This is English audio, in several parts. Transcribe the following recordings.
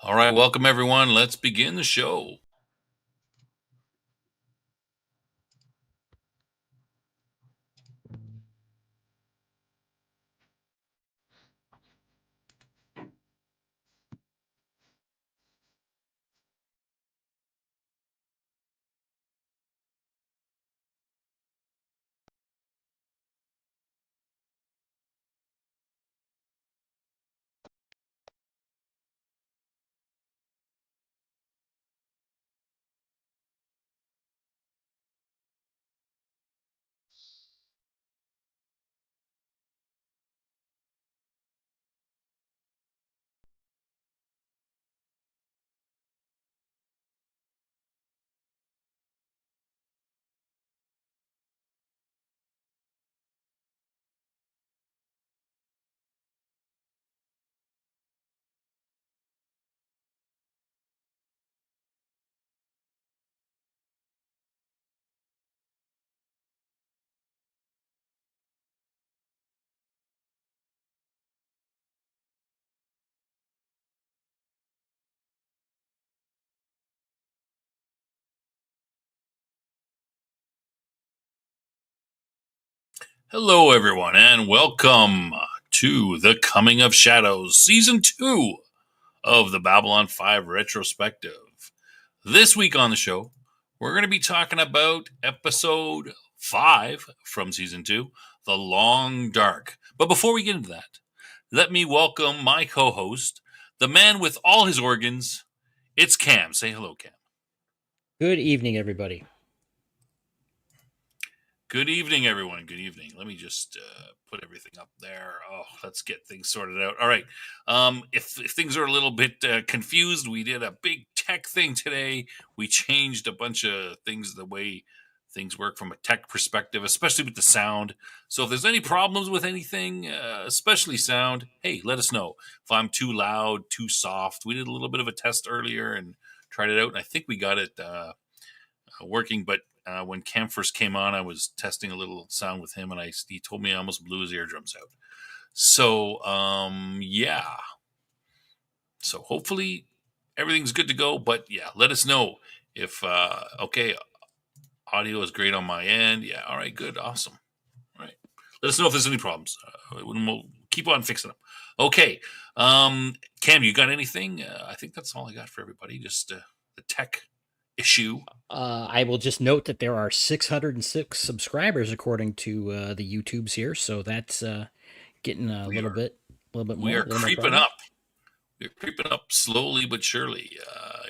All right, welcome everyone. Let's begin the show. Hello, everyone, and welcome to the Coming of Shadows, Season 2 of the Babylon 5 Retrospective. This week on the show, we're going to be talking about Episode 5 from Season 2, The Long Dark. But before we get into that, let me welcome my co host, the man with all his organs. It's Cam. Say hello, Cam. Good evening, everybody. Good evening, everyone. Good evening. Let me just put everything up there. Oh, let's get things sorted out. All right. If things are a little bit confused, we did a big tech thing today. We changed a bunch of things the way things work from a tech perspective, especially with the sound. So if there's any problems with anything, especially sound, hey, let us know. If I'm too loud, too soft, we did a little bit of a test earlier and tried it out, and I think we got it working. But when Cam first came on, I was testing a little sound with him, and he told me I almost blew his eardrums out. So yeah. So hopefully everything's good to go. But yeah, let us know if okay, audio is great on my end. Yeah, all right, good, awesome. All right, let us know if there's any problems. We'll keep on fixing them. Okay, Cam, you got anything? I think that's all I got for everybody. Just the tech issue. I will just note that there are 606 subscribers according to the YouTubes here, so that's getting a We are little bit we more, are a little more creeping progress. up. We're creeping up slowly but surely.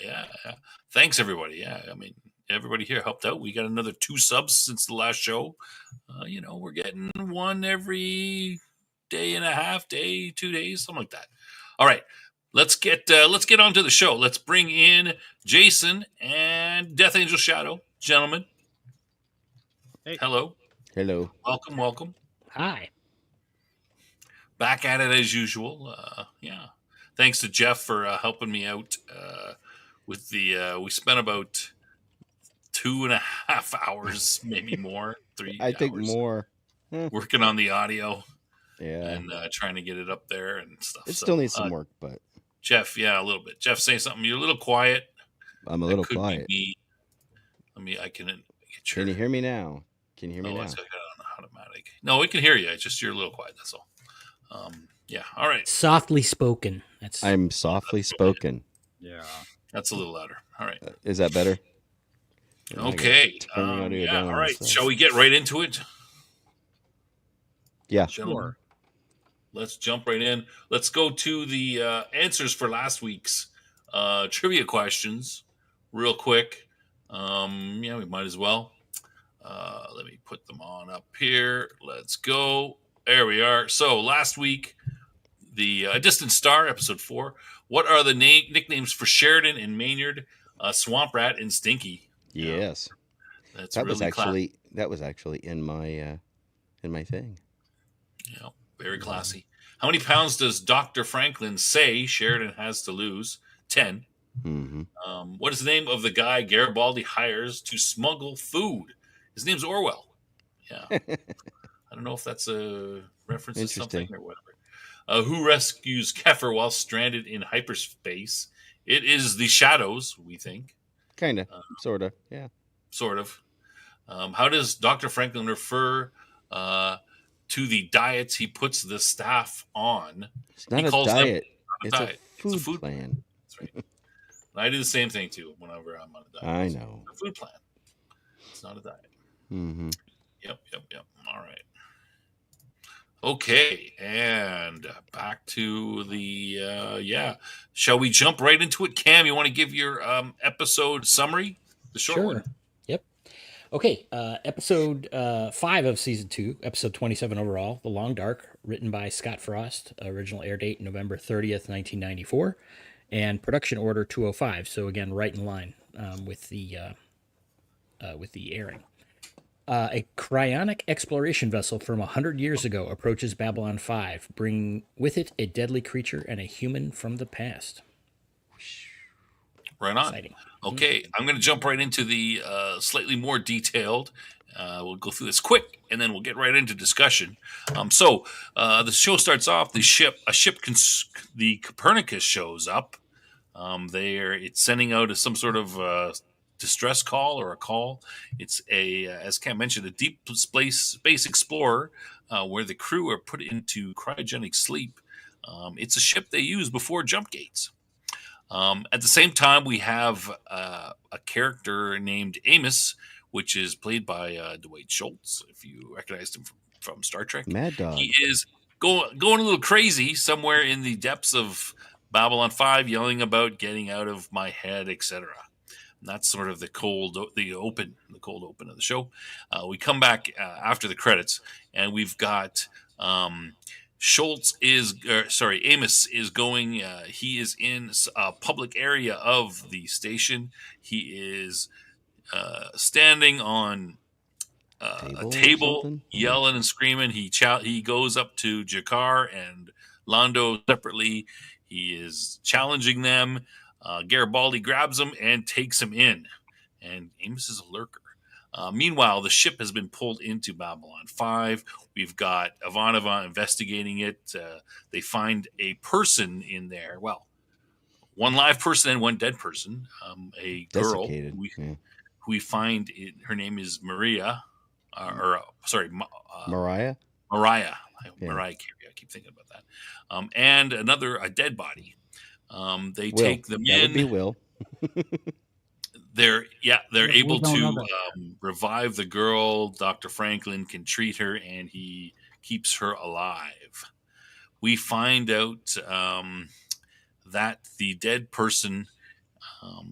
Yeah, yeah. Thanks everybody. Yeah, I mean everybody here helped out. We got another 2 subs since the last show. We're getting one every day and a half, 2 days, something like that. All right, let's get on to the show. Let's bring in Jason and Death Angel Shadow, gentlemen. Hey. Hello, Hello. welcome, welcome. Hi. Back at it as usual. Yeah. Thanks to Jeff for helping me out with the. We spent about 2.5 hours, maybe more, three I think hours, more. working on the audio Yeah. and trying to get it up there and stuff. It still So, needs some work, but Jeff, yeah, a little bit. Jeff, say something. You're a little quiet. I'm a That little could be quiet. me. I can get your. Can you hear me now? Can you hear me Oh, now? it's got on automatic. No, we can hear you. It's just you're a little quiet. That's all. Yeah. All right. Softly spoken. That's I'm softly spoken. Yeah. That's a little louder. All right. Is that better? I gotta Okay. turn the audio Yeah. down All on right. this Shall side. we get right into it? Yeah. Gentlemen, Sure. let's jump right in. Let's go to the answers for last week's trivia questions real quick. Yeah, we might as well. Let me put them on up here. Let's go. There we are. So last week, the Distant Star, episode 4. What are the nicknames for Sheridan and Maynard, Swamp Rat and Stinky? Yeah, Yes. that's That was really classy. actually in my thing. Yeah, very classy. How many pounds does Dr. Franklin say Sheridan has to lose? 10. Mm-hmm. What is the name of the guy Garibaldi hires to smuggle food? His name's Orwell. Yeah. I don't know if that's a reference to something Interesting. or whatever. Who rescues Keffer while stranded in hyperspace It is the Shadows, we think, Kind of, sort of, yeah. sort of. How does Dr. Franklin refer to the diets he puts the staff on? It's He not a calls them diet. not a It's a diet. It's a food food plan. plan. That's right. I do the same thing too whenever I'm on a diet. I It's know. a food plan. It's not a diet. Mm-hmm. Yep. All right. Okay, and back to the yeah. Shall we jump right into it, Cam? You want to give your episode summary, the short Sure. one? Yep. Okay. Episode 5 of season 2, episode 27 overall, The Long Dark, written by Scott Frost. Original air date November 30th, 1994, and production order 205. So again, right in line with the airing. A cryonic exploration vessel from 100 years ago approaches Babylon 5, bringing with it a deadly creature and a human from the past. Right on. Exciting. Okay, I'm going to jump right into the slightly more detailed. We'll go through this quick, and then we'll get right into discussion. So the show starts off. The Copernicus shows up. It's sending out some sort of distress call or a call. It's as Cam mentioned, a deep space explorer where the crew are put into cryogenic sleep. It's a ship they use before jump gates. At the same time, we have a character named Amos, which is played by Dwight Schultz. If you recognized him from Star Trek, Mad Dog. he is going a little crazy somewhere in the depths of Babylon 5, yelling about getting out of my head, etc. And that's sort of the cold open of the show. We come back after the credits, and we've got. Amos is going. He is in a public area of the station. He is standing on a Table or table, something? yelling and screaming. He goes up to Jakar and Londo separately. He is challenging them. Garibaldi grabs him and takes him in. And Amos is a lurker. Meanwhile, the ship has been pulled into Babylon 5. We've got Ivanova investigating it. They find a person in there. Well, one live person and one dead person. A girl Desiccated. who we find her name is Maria. Mariah? Mariah. Yeah. Mariah Carey. I keep thinking about that. And a dead body. They Will. take them That in. would be Will. They're able don't know to revive the girl. Dr. Franklin can treat her, and he keeps her alive. We find out that the dead person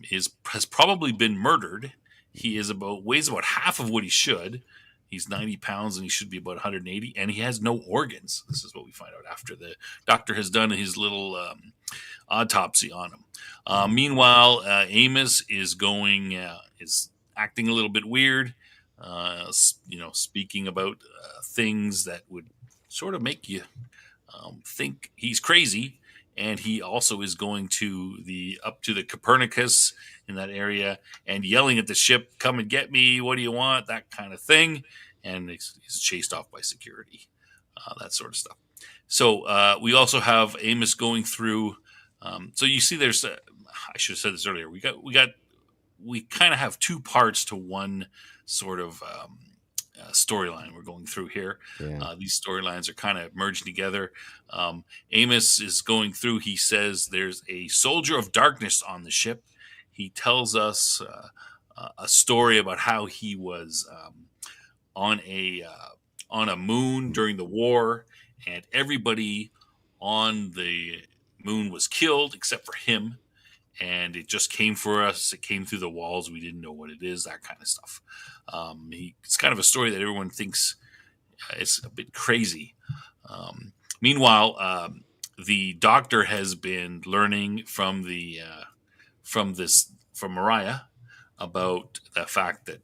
has probably been murdered. He weighs about half of what he should. He's 90 pounds and he should be about 180, and he has no organs. This is what we find out after the doctor has done his little autopsy on him. Meanwhile, Amos is acting a little bit weird. Speaking about things that would sort of make you think he's crazy. And he also is going up to the Copernicus in that area and yelling at the ship, "Come and get me! What do you want?" That kind of thing. And he's chased off by security, that sort of stuff. So we also have Amos going through. So you see, I should have said this earlier. We kind of have two parts to one sort of storyline we're going through here. Yeah. These storylines are kind of merging together. Amos is going through. He says there's a soldier of darkness on the ship. He tells us a story about how he was on a moon during the war, and everybody on the moon was killed except for him. And it just came for us. It came through the walls. We didn't know what it is, that kind of stuff. It's kind of a story that everyone thinks is a bit crazy. Meanwhile, the doctor has been learning from Mariah about the fact that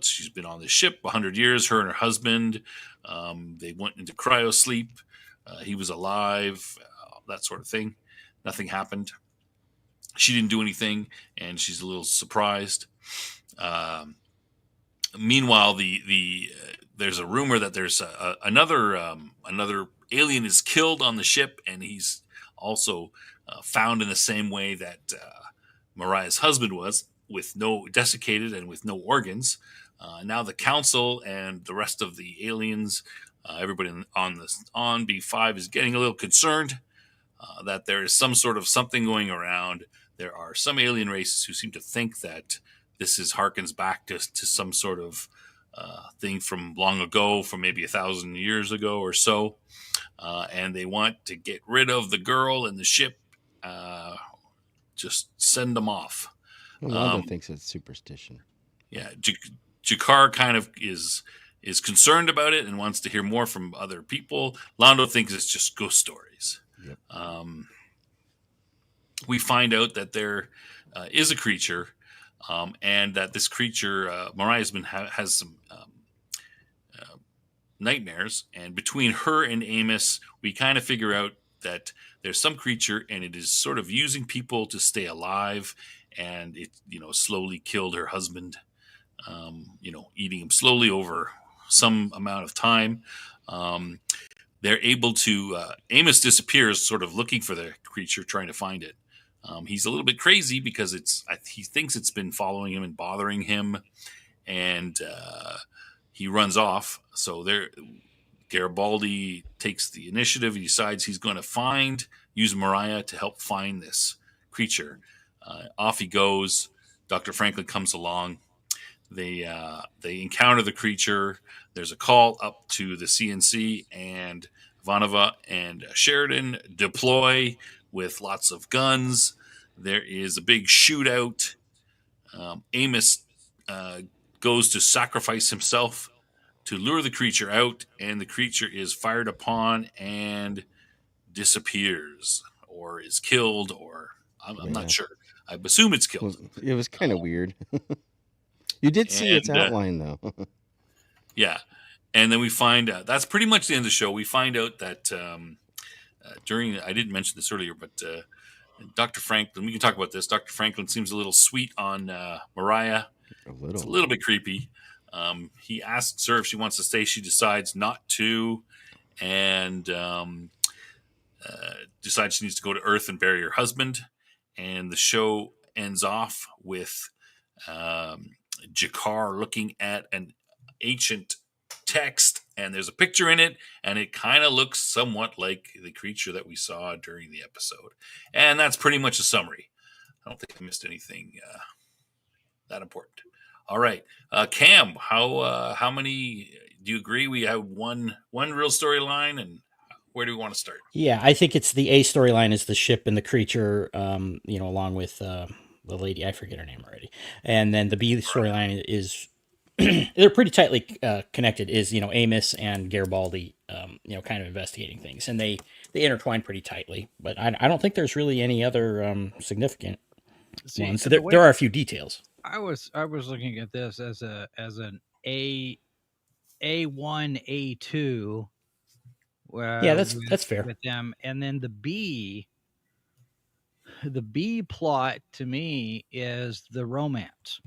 she's been on this ship 100 years. Her and her husband, they went into cryo sleep. He was alive, that sort of thing. Nothing happened. She didn't do anything, and she's a little surprised. Meanwhile, there's a rumor that there's another alien is killed on the ship, and he's also found in the same way that Mariah's husband was, with no desiccated and with no organs. Now the council and the rest of the aliens, everybody on B5 is getting a little concerned that there is some sort of something going around. There are some alien races who seem to think that this harkens back to some sort of thing from long ago, from maybe 1,000 years ago or so, and they want to get rid of the girl and the ship. Just send them off. Well, Lando thinks it's superstition. Yeah, Jakar kind of is concerned about it and wants to hear more from other people. Lando thinks it's just ghost stories. Yep. We find out that there is a creature, and that this creature, Mariah's has some nightmares, and between her and Amos, we kind of figure out that there's some creature, and it is sort of using people to stay alive, and it slowly killed her husband, eating him slowly over some amount of time. They're able to Amos disappears, sort of looking for the creature, trying to find it. He's a little bit crazy because he thinks it's been following him and bothering him, and he runs off. So Garibaldi takes the initiative. He decides he's going to use Mariah to help find this creature. Off he goes. Dr. Franklin comes along. They encounter the creature. There's a call up to the CNC, and Ivanova and Sheridan deploy with lots of guns. There is a big shootout. Amos goes to sacrifice himself to lure the creature out, and the creature is fired upon and disappears, or is killed, or I'm not sure. I assume it's killed. It was kind of weird. You did see its outline, though. Yeah. And then we find out, that's pretty much the end of the show. We find out that I didn't mention this earlier, but Dr. Franklin, we can talk about this. Dr. Franklin seems a little sweet on Mariah. It's a little bit creepy. He asks her if she wants to stay. She decides not to, and decides she needs to go to Earth and bury her husband. And the show ends off with Jakar looking at an ancient text, and there's a picture in it, and it kind of looks somewhat like the creature that we saw during the episode. And that's pretty much a summary. I don't think I missed anything that important. All right, Cam, how many do you agree? We have one real storyline, and where do we want to start? Yeah, I think it's the A storyline is the ship and the creature, along with the lady, I forget her name already. And then the B storyline is they're pretty tightly connected, is Amos and Garibaldi kind of investigating things, and they intertwine pretty tightly, but I don't think there's really any other significant ones. So there are a few details. I was looking at this as an A1 A2. Yeah, that's fair with them, and then the B plot to me is the romance,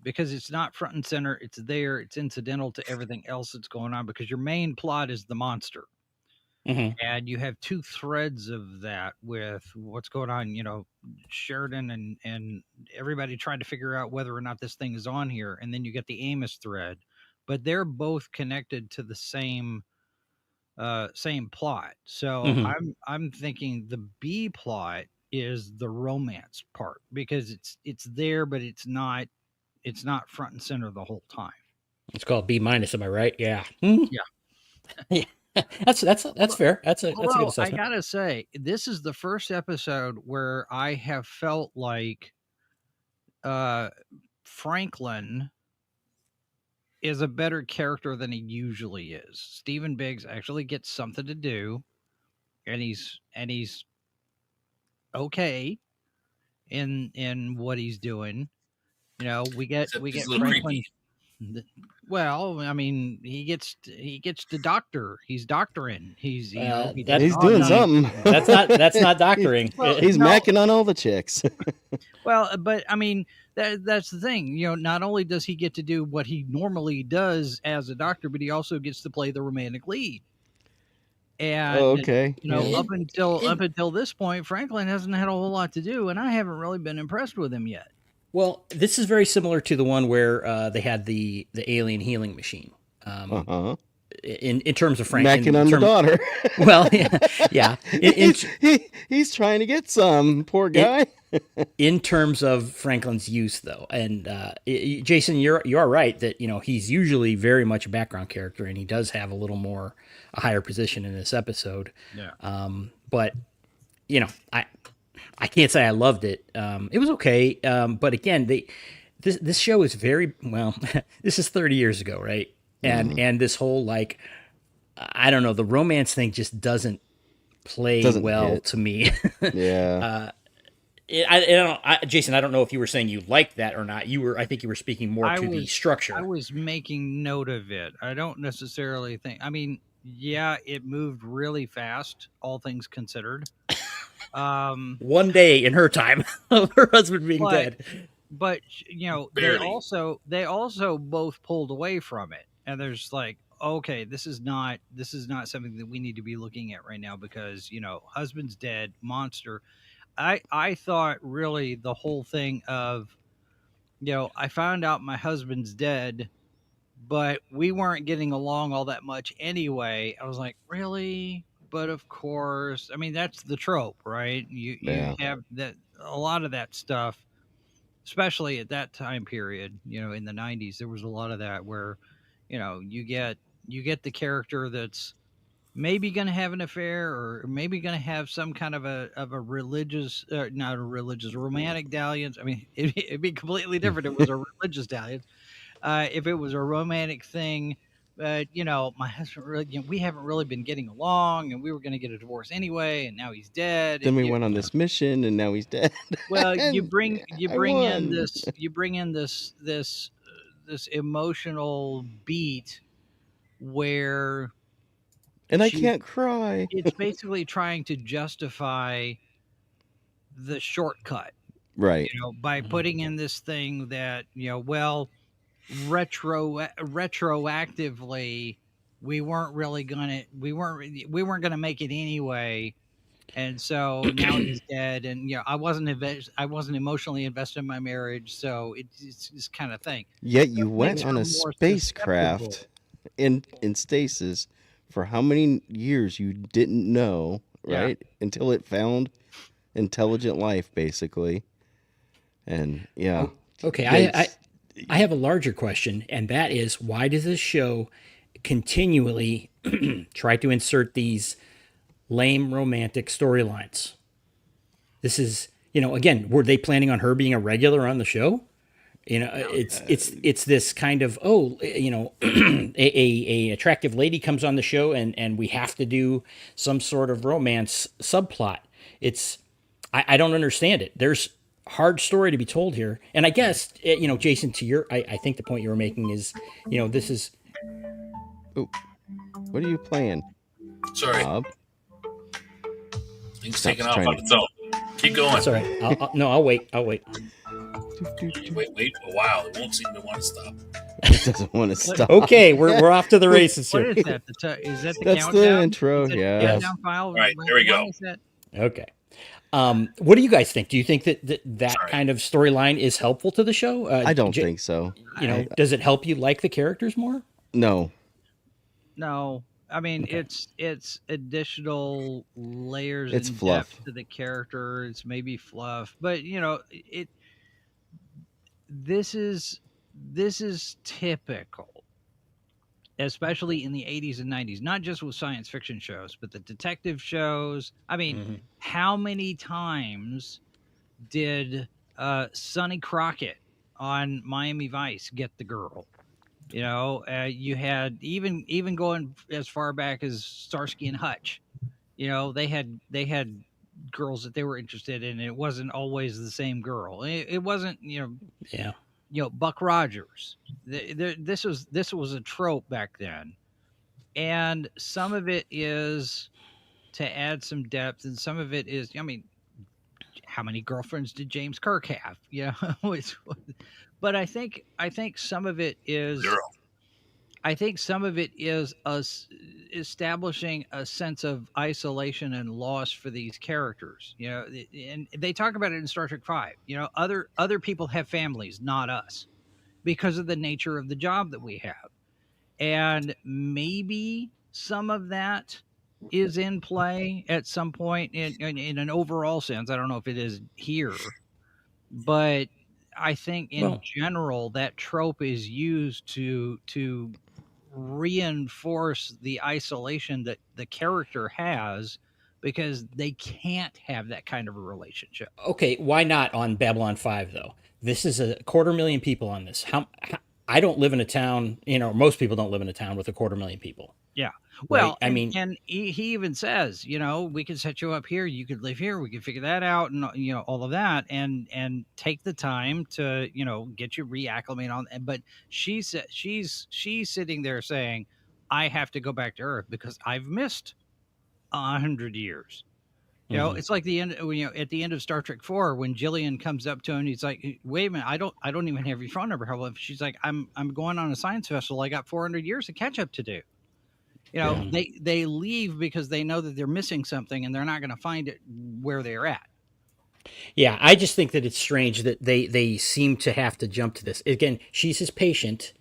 because it's not front and center. It's there. It's incidental to everything else that's going on, because your main plot is the monster. Mm-hmm. And you have two threads of that with what's going on, Sheridan and everybody trying to figure out whether or not this thing is on here. And then you get the Amos thread, but they're both connected to the same plot. So Mm-hmm. I'm thinking the B plot is the romance part, because it's there, but it's not front and center the whole time. It's called B-. Am I right? Yeah. Yeah. Yeah. That's fair. That's a good assessment. I gotta say, this is the first episode where I have felt like Franklin is a better character than he usually is. Stephen Biggs actually gets something to do, and he's okay in what he's doing. We get Franklin. Creepy. Well, I mean, he gets the doctor. He's doctoring. He's he's doing something. That's not doctoring. He's macking on all the chicks. Well, but I mean, that's the thing. Not only does he get to do what he normally does as a doctor, but he also gets to play the romantic lead. Oh, And okay. Yeah. up until this point, Franklin hasn't had a whole lot to do, and I haven't really been impressed with him yet. Well, this is very similar to the one where they had the alien healing machine. Uh-huh. In terms of Frank, Macking in on the term, daughter. well, yeah, yeah. He's trying to get some, poor In, guy. in terms of Franklin's use, though, and Jason, you are right that he's usually very much a background character, and he does have a higher position in this episode. Yeah. But I can't say I loved it. It was okay, but again, this show is very well. This is 30 years ago, right? And this whole like I don't know, the romance thing just doesn't play Doesn't well hit. to me. Yeah. I don't know, Jason. I don't know if you were saying you liked that or not. I think you were speaking more to the structure. I was making note of it. I don't necessarily think. I mean, yeah, it moved really fast, all things considered. One day in her time of her husband being dead. But Barely. they also both pulled away from it, and there's like, okay, this is not something that we need to be looking at right now because husband's dead, monster. I thought really the whole thing of I found out my husband's dead, but we weren't getting along all that much anyway. I was like, really? But of course, I mean that's the trope, right? You Yeah. have that, a lot of that stuff, especially at that time period, in the 90s, there was a lot of that where, you get the character that's maybe going to have an affair or maybe going to have some kind of a religious, not a religious, romantic dalliance. I mean, it'd be completely different if it was a religious dalliance. If it was a romantic thing, my husband really, we haven't really been getting along, and we were going to get a divorce anyway, and now he's dead. Then And we went on this mission, and now he's dead. well, you And bring I won. this emotional beat where And I she can't cry. it's basically trying to justify the shortcut, Right. by putting in this thing that well, retroactively we weren't gonna make it anyway, and so now he's dead, and I wasn't emotionally invested in my marriage, so it's this kind of thing. Yet That you makes went her on a more susceptible. spacecraft in stasis for how many years you didn't know, Yeah. right? Until it found intelligent life, basically. And yeah. Okay, Yikes. I have a larger question, and that is why does this show continually try to insert these lame romantic storylines? This is, again, were they planning on her being a regular on the show? It's this kind of a attractive lady comes on the show and we have to do some sort of romance subplot. I don't understand it. There's hard story to be told here, and I guess Jason, to your I think the point you were making is this is Oh, what are you playing, Sorry, Bob? things Stop's taking off trying on to- its own. Keep going. that's all right. I'll wait. Wait. Wow, it won't seem to want to stop. It doesn't want to stop. Okay, we're off to the races What here. is that? Is that the That's countdown? the intro, Is that the yeah. countdown file? All right, there we go. When is that? Okay. What do you guys think? Do you think that Sorry. kind of storyline is helpful to the show? I don't think so. Does it help you like the characters more? No. No, I mean Okay. it's additional layers It's and fluff. depth to the character. It's maybe fluff, but this is typical, especially in the 80s and 90s, not just with science fiction shows, but the detective shows. I mean, how many times did Sonny Crockett on Miami Vice get the girl? You had even going as far back as Starsky and Hutch. They had girls that they were interested in. And it wasn't always the same girl. It wasn't Yeah. Buck Rogers. This was a trope back then, and some of it is to add some depth, and some of it is, I mean, how many girlfriends did James Kirk have? But I think some of it is Zero. I think some of it is us establishing a sense of isolation and loss for these characters. And they talk about it in Star Trek Five. Other people have families, not us, because of the nature of the job that we have. And maybe some of that is in play at some point in an overall sense. I don't know if it is here, but I think in Well, general that trope is used to reinforce the isolation that the character has because they can't have that kind of a relationship. okay, why not on Babylon 5 though? This is a 250,000 people on this. How I don't live in a town, most people don't live in a town with a 250,000 people, Yeah. right? Well, I mean, and he even says, we could set you up here, you could live here, we could figure that out, and all of that, and take the time to get you reacclimate on. But she's sitting there saying, I have to go back to Earth because I've missed 100 years. mhm. It's like the end. At the end of Star Trek 4, when Jillian comes up to him, he's like, "Wait a minute, I don't even have your phone number." How? She's like, "I'm going on a science festival. I got 400 years of catch up to do." Yeah. They leave because they know that they're missing something and they're not going to find it where they're at. Yeah, I just think that it's strange that they seem to have to jump to this. Again, she's his patient,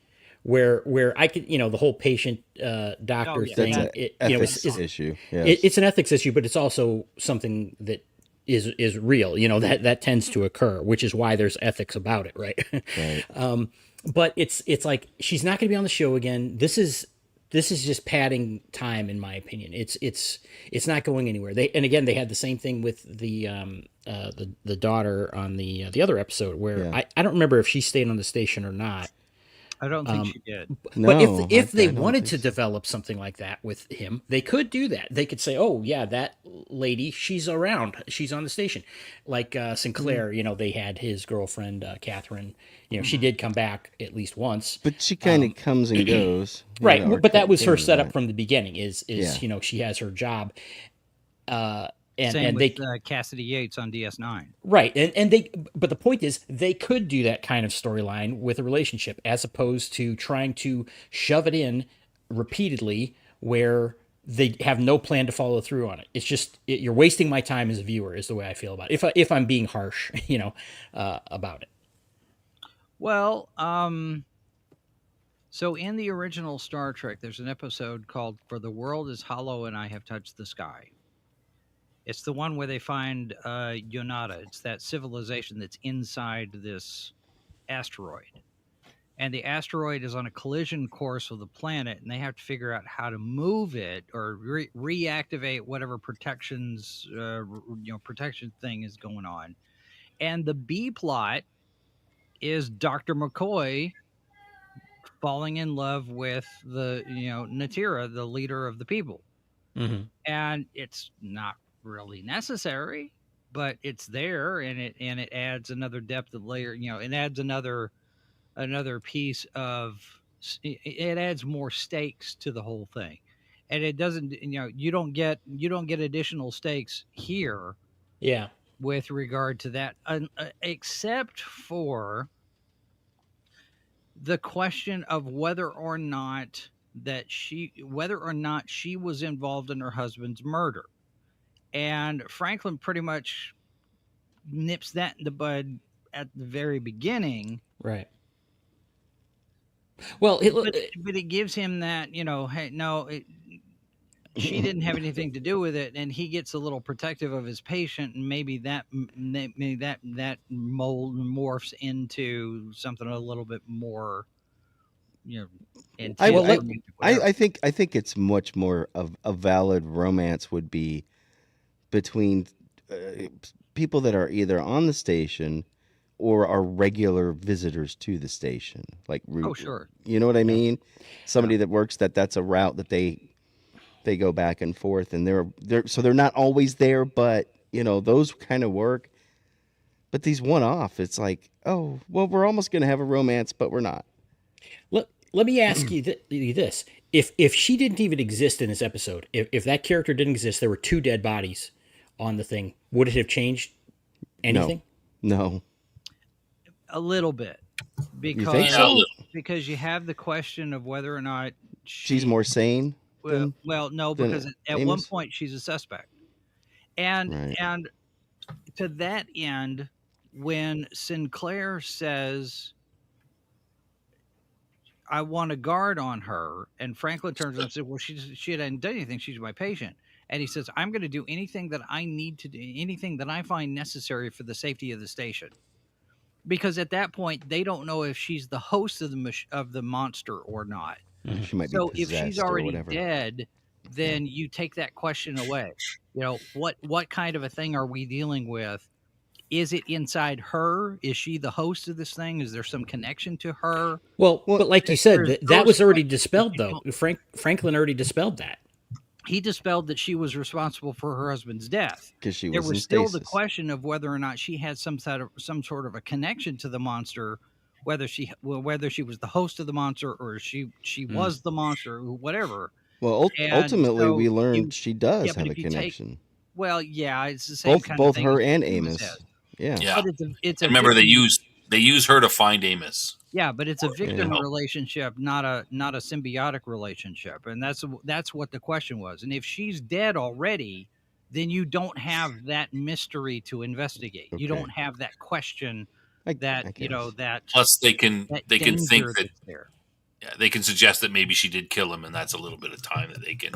where I could, the whole patient Oh doctor yeah, thing, That's an ethics is issue. Yes. it's an ethics issue, but it's also something that is real. That tends to occur, which is why there's ethics about it, right? Right. But it's like she's not going to be on the show again. This is just padding time, in my opinion. It's not going anywhere. They had the same thing with the daughter on the other episode where Yeah. I don't remember if she stayed on the station or not. I don't think she did. But No, if they I don't wanted think to so. develop something like that with him, they could do that. They could say, "Oh yeah, that lady, she's around. She's on the station." Like Sinclair, they had his girlfriend Catherine. She did come back at least once. But she kind of comes and goes. Right, or but that was her came setup back. from the beginning. Is Yeah. she has her job, and Same and with they Cassidy Yates on DS9. right, and they. But the point is, they could do that kind of storyline with a relationship, as opposed to trying to shove it in repeatedly where they have no plan to follow through on it. It's just you're wasting my time as a viewer, is the way I feel about it. If I'm being harsh, about it. Well, so in the original Star Trek, there's an episode called "For the World Is Hollow and I Have Touched the Sky." It's the one where they find Yonada. It's that civilization that's inside this asteroid. And the asteroid is on a collision course with the planet, and they have to figure out how to move it or reactivate whatever protection thing is going on. And the B plot is Dr. McCoy falling in love with the Natira, the leader of the people. Mm-hmm. And it's not really necessary, but it's there, and it adds another depth of layer. It adds another piece of it adds more stakes to the whole thing, and it doesn't. You don't get additional stakes here Yeah. with regard to that, except for the question of whether or not she was involved in her husband's murder. And Franklin pretty much nips that in the bud at the very beginning. Right. Well, But it gives him that, hey, no, she didn't have anything to do with it, and he gets a little protective of his patient, and maybe that mold morphs into something a little bit more, I, intense. well, I, let, I think it's much more of a valid romance would be between people that are either on the station or are regular visitors to the station. Like, Oh, sure. you know what I mean? Somebody that works that's a route that they go back and forth, and they're not always there, but those kind of work. But these one off, it's like, oh well, we're almost gonna have a romance, but we're not. let me ask you this: if she didn't even exist in this episode, if that character didn't exist, there were two dead bodies on the thing. Would it have changed anything? No. A little bit, You because think so? because you have the question of whether or not She's more sane. than no, than because at one Amos? point she's a suspect, and Right. and to that end, when Sinclair says, "I want a guard on her," and Franklin turns around and says, "Well, she hadn't done anything. She's my patient." And he says, "I'm going to do anything that I need to do, anything that I find necessary for the safety of the station." Because at that point, they don't know if she's the host of the monster or not. She might be So if she's possessed or already whatever. dead, then you take that question away. What kind of a thing are we dealing with? Is it inside her? Is she the host of this thing? Is there some connection to her? Well, Well, but like you said, There's that those was already questions dispelled, you though. don't- Franklin already dispelled that. He dispelled that she was responsible for her husband's death. Because she There was in was still stasis. the question of whether or not she had some sort of a connection to the monster, whether she was the host of the monster or she was the monster, or whatever. Well, And ultimately, so we learned she does yeah, but have a if you take connection. well, yeah, it's the same kind of Both thing her as and Amos Amos. has. Yeah. Yeah. But it's a And remember, victim, they use her to find Amos. yeah, but it's a victim Yeah. relationship, not a symbiotic relationship, and that's what the question was. And if she's dead already, then you don't have that mystery to investigate. You Okay. don't have that question I that guess. that Plus, they can danger think that that's there. they can suggest that maybe she did kill him, and that's a little bit of time that they can,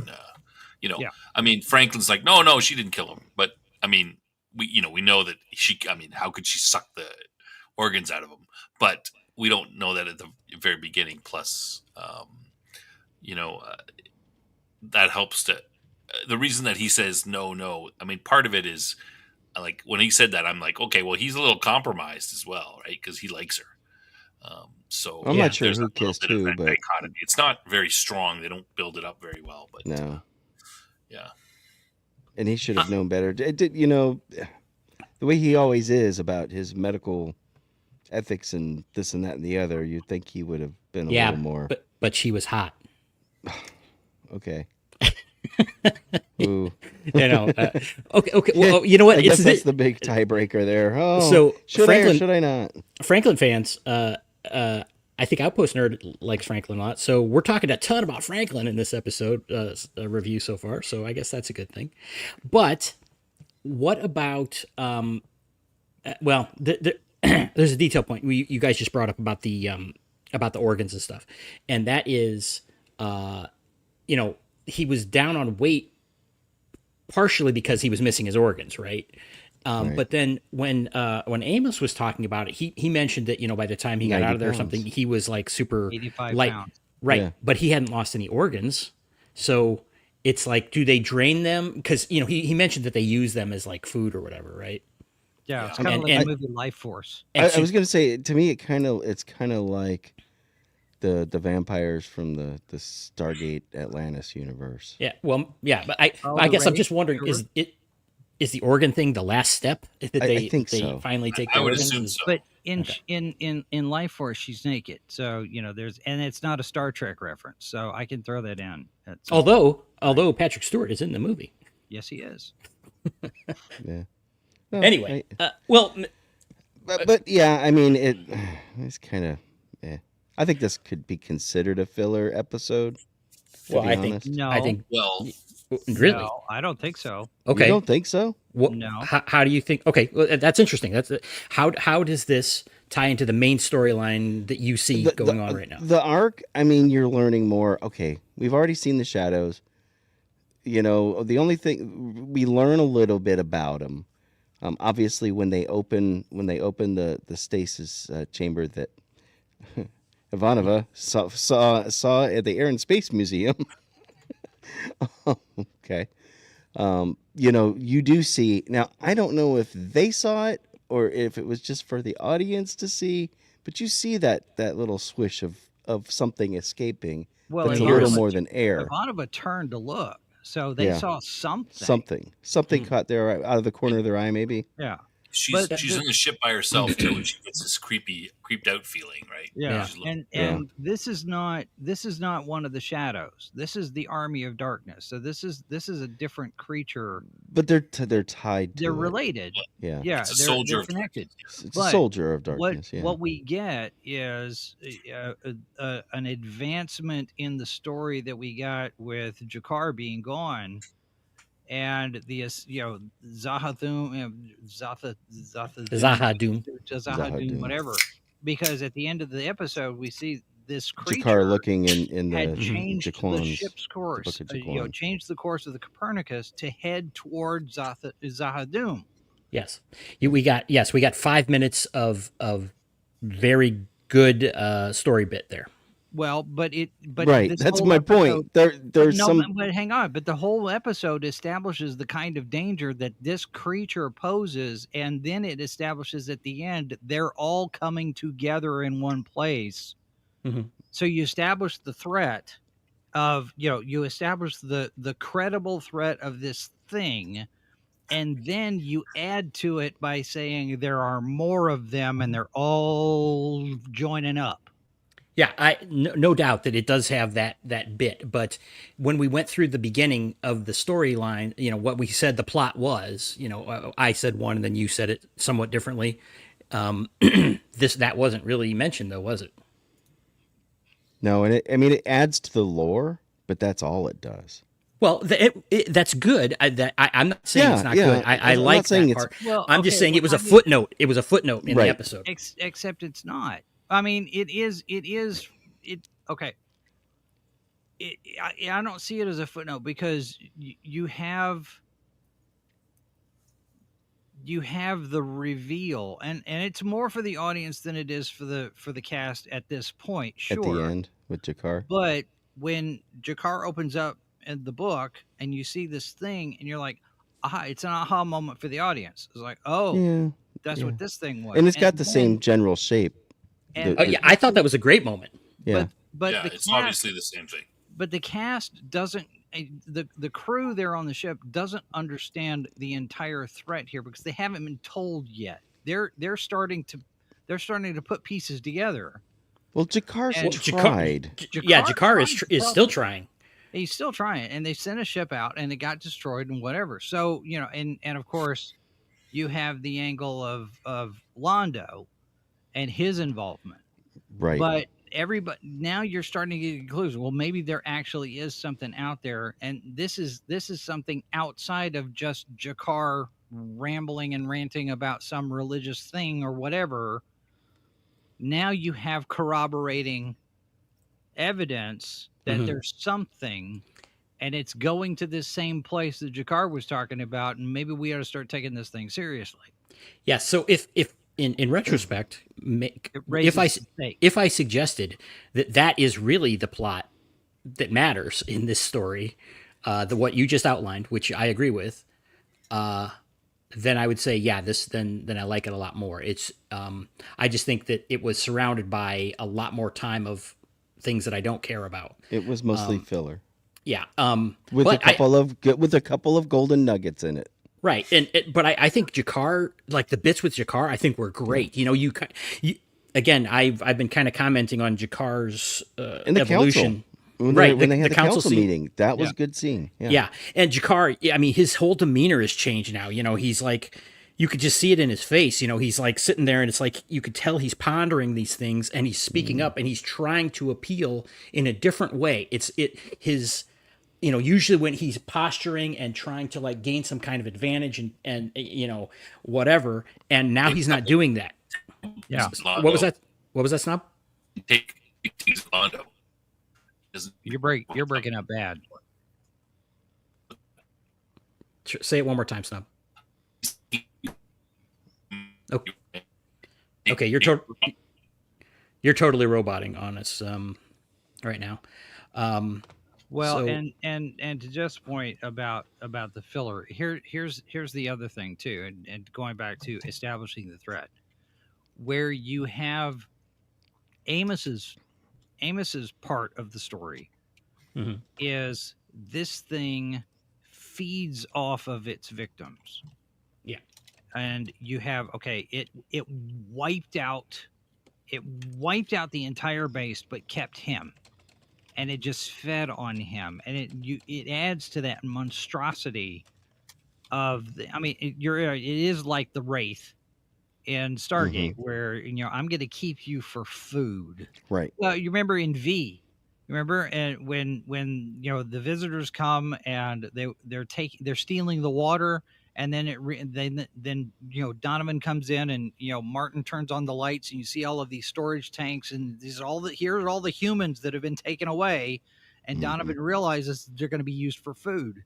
Yeah. I mean, Franklin's like, no, she didn't kill him, but I mean, we know that she. I mean, how could she suck the organs out of him? But we don't know that at the very beginning. Plus, that helps to. The reason that he says no, I mean, part of it is like when he said that, I'm like, okay, well, he's a little compromised as well, right? Because he likes her. So I'm not sure there's who a little kissed bit of who, that but dichotomy. It's not very strong. They don't build it up very well, but no. yeah. And he should have known better. It did, the way he always is about his medical ethics and this and that and the other. You'd think he would have been a little more. But she was hot. Okay. Ooh. Okay. Well, you know what? I guess that's the big tiebreaker there. Oh, So, should I or should I not? Franklin fans, I think Outpost Nerd likes Franklin a lot. So we're talking a ton about Franklin in this episode review so far. So I guess that's a good thing. But what about well, there's a detail point you guys just brought up about the organs and stuff, and that is, he was down on weight partially because he was missing his organs, right? Right. But then when Amos was talking about it, he mentioned that by the time he got 90 out of there or pounds. something, he was like super 85 light, pounds. right? Yeah. But he hadn't lost any organs, so it's like, do they drain them? Because he mentioned that they use them as like food or whatever, right? Yeah, it's Yeah. kind of like And- the movie Life Force. And I was gonna say, to me, it's kind of like the vampires from the Stargate Atlantis universe. yeah, well, yeah, but I Oh, I the guess I'm raid? just wondering, Sure. is the organ thing the last step that I think they so. finally take I the would organs? assume so. But in Life Force, she's naked, so there's, and it's not a Star Trek reference, so I can throw that in. At some Although Patrick Stewart is in the movie. yes, he is. Yeah. Well, Anyway, but yeah, I mean, it's kind of. I think this could be considered a filler episode. To well, be I think honest. No, I think Well, really. no, I don't think so. Okay. You don't think so? What, No. How do you think? Okay, well, that's interesting. How does this tie into the main storyline that you see going on right now? The arc, I mean, you're learning more. Okay, we've already seen the shadows. The only thing we learn a little bit about them. Obviously, when they open the stasis chamber that Ivanova saw at the Air and Space Museum. Okay. You do see now. I don't know if they saw it or if it was just for the audience to see, but you see that little swish of something escaping. Well, That's a Ivanova- little more than air. Ivanova turned to look, so they Yeah. saw something. Something caught their eye, out of the corner of their eye, maybe. Yeah, She's But she's in the ship by herself too, and she gets this creeped out feeling, right? yeah, She's looking- and this is not one of the shadows. This is the army of darkness. So this is a different creature. But they're tied to They're it. related. Yeah. Yeah, It's a soldier they're of connected. darkness. It's a But soldier of what darkness. Yeah. what we get is an advancement in the story that we got with Jakar being gone, and the Zahathum, Zahadum. Zahadum, whatever. Because at the end of the episode, we see this creature Jakar looking in the had changed the Jaquans, ship's the course, book of Jaquans. changed the course of the Copernicus to head toward Zahadum. Yes, we got 5 minutes of very good story bit there. Well, but Right, this that's whole my episode- point. There's no, some. but hang on. But the whole episode establishes the kind of danger that this creature poses, and then it establishes at the end they're all coming together in one place. Mhm. So you establish the threat of you establish the credible threat of this thing, and then you add to it by saying there are more of them, and they're all joining up. Yeah, no doubt that it does have that bit, but when we went through the beginning of the storyline, what we said the plot was, I said one and then you said it somewhat differently. That wasn't really mentioned though, was it? No, and it adds to the lore, but that's all it does. Well, that's good. I'm not saying it's not good. I I'm like not saying that it's- part. Well, I'm just okay, saying it was well, a footnote. It was a footnote in the Right. episode. Except it's not. I mean, it is. Okay. I don't see it as a footnote because you have the reveal, and it's more for the audience than it is for the cast at this point. Sure. At the end with Jakar. But when Jakar opens up in the book and you see this thing, and you're like, aha! It's an aha moment for the audience. It's like, oh, Yeah. that's what this thing was, And it's got the then- same general shape. and- Oh yeah, I thought that was a great moment. Yeah. But yeah, the it's cast, obviously the same thing. but the cast doesn't the crew there on the ship doesn't understand the entire threat here because they haven't been told yet. They're starting to put pieces together. Well, Jakar's And- tried. Jakar is still trying. He's still trying, and they sent a ship out and it got destroyed and whatever. So and of course you have the angle of Londo and his involvement. Right. But everybody now you're starting to get a conclusion. Well, maybe there actually is something out there, and this is something outside of just Jakar rambling and ranting about some religious thing or whatever. Now you have corroborating evidence that Mhm. there's something, and it's going to this same place that Jakar was talking about, and maybe we ought to start taking this thing seriously. Yeah. So if in retrospect, It raises the stake. if I suggested that is really the plot that matters in this story, what you just outlined, which I agree with, then I would say, yeah, then I like it a lot more. It's I just think that it was surrounded by a lot more time of things that I don't care about. It was mostly filler. Yeah. With but a couple of golden nuggets in it. Right, but I think Jakar, like the bits with Jakar, I think were great. You again, I've been kind of commenting on Jakar's In the evolution. When Right, when they had the council scene. meeting, that was Yeah. a good scene. Yeah. Yeah, and Jakar, I mean, his whole demeanor has changed now. He's like, you could just see it in his face. He's like sitting there, and it's like you could tell he's pondering these things, and he's speaking up, and he's trying to appeal in a different way. Usually when he's posturing and trying to like gain some kind of advantage and whatever, and now he's not doing that. Yeah. What was that? What was that, Snob? Take Londo. You're breaking up bad. Say it one more time, Snob. Okay, you're totally roboting on us right now. Well, So- and to Jeff's point about the filler, here's the other thing too, and going back to establishing the threat, where you have Amos's part of the story Mhm. is this thing feeds off of its victims. Yeah. and you have it wiped out it wiped out the entire base, but kept him, and it just fed on him, and it adds to that monstrosity of the. I mean, it is like the Wraith in Stargate, where I'm going to keep you for food. Right. Well, you remember in V, remember, and when the visitors come and they're stealing the water, and then then Donovan comes in, and Martin turns on the lights, and you see all of these storage tanks, and here's all the humans that have been taken away, and Donovan realizes they're going to be used for food.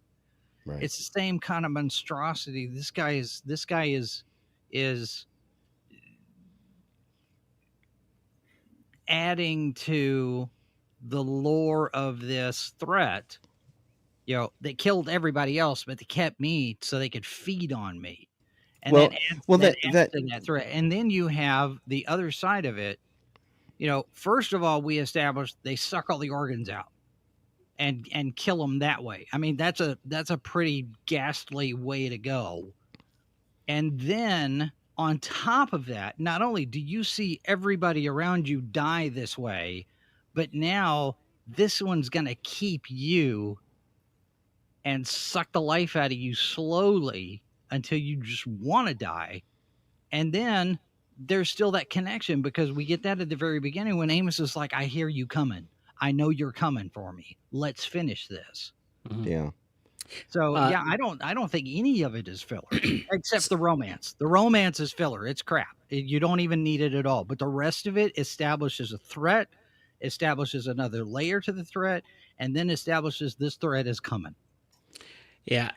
Right. It's the same kind of monstrosity. This guy is adding to the lore of this threat, that killed everybody else, but they kept me so they could feed on me. And Well, that adds to that threat. And then you have the other side of it. First of all, we established they suck all the organs out and kill them that way. I mean, that's a pretty ghastly way to go. And then on top of that, not only do you see everybody around you die this way, but now this one's going to keep you and suck the life out of you slowly until you just want to die. And then there's still that connection, because we get that at the very beginning when Amos is like, I hear you coming. I know you're coming for me. Let's finish this. Yeah. So I don't think any of it is filler, except the romance. The romance is filler. It's crap. You don't even need it at all. But the rest of it establishes a threat, establishes another layer to the threat, and then establishes this threat is coming. Yeah,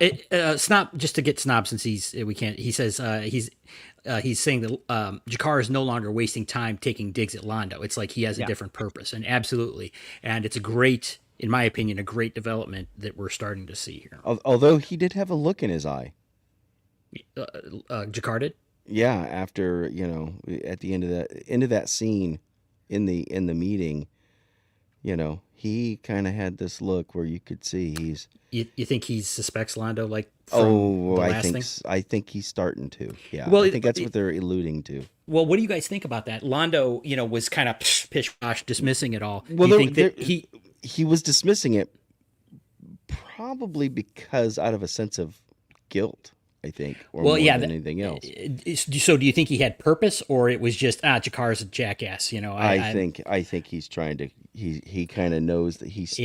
Snob, just to get Snob, since he says he's saying that Jakar is no longer wasting time taking digs at Londo. It's like he has a different purpose, and absolutely, and it's in my opinion, a great development that we're starting to see here. Although he did have a look in his eye. Jakar did? Yeah, after, at the end of that scene in the meeting, he kind of had this look where you could see he's. You think he suspects Londo, like, from the last thing? I think he's starting to. Yeah, well, I think that's what they're alluding to. Well, what do you guys think about that? Londo, was kind of pish-posh, dismissing it all. Well, do you think that he was dismissing it probably because out of a sense of guilt, I think, or more than anything else. So do you think he had purpose, or it was just, Jakar's a jackass? I think he's trying to. He kind of knows that he's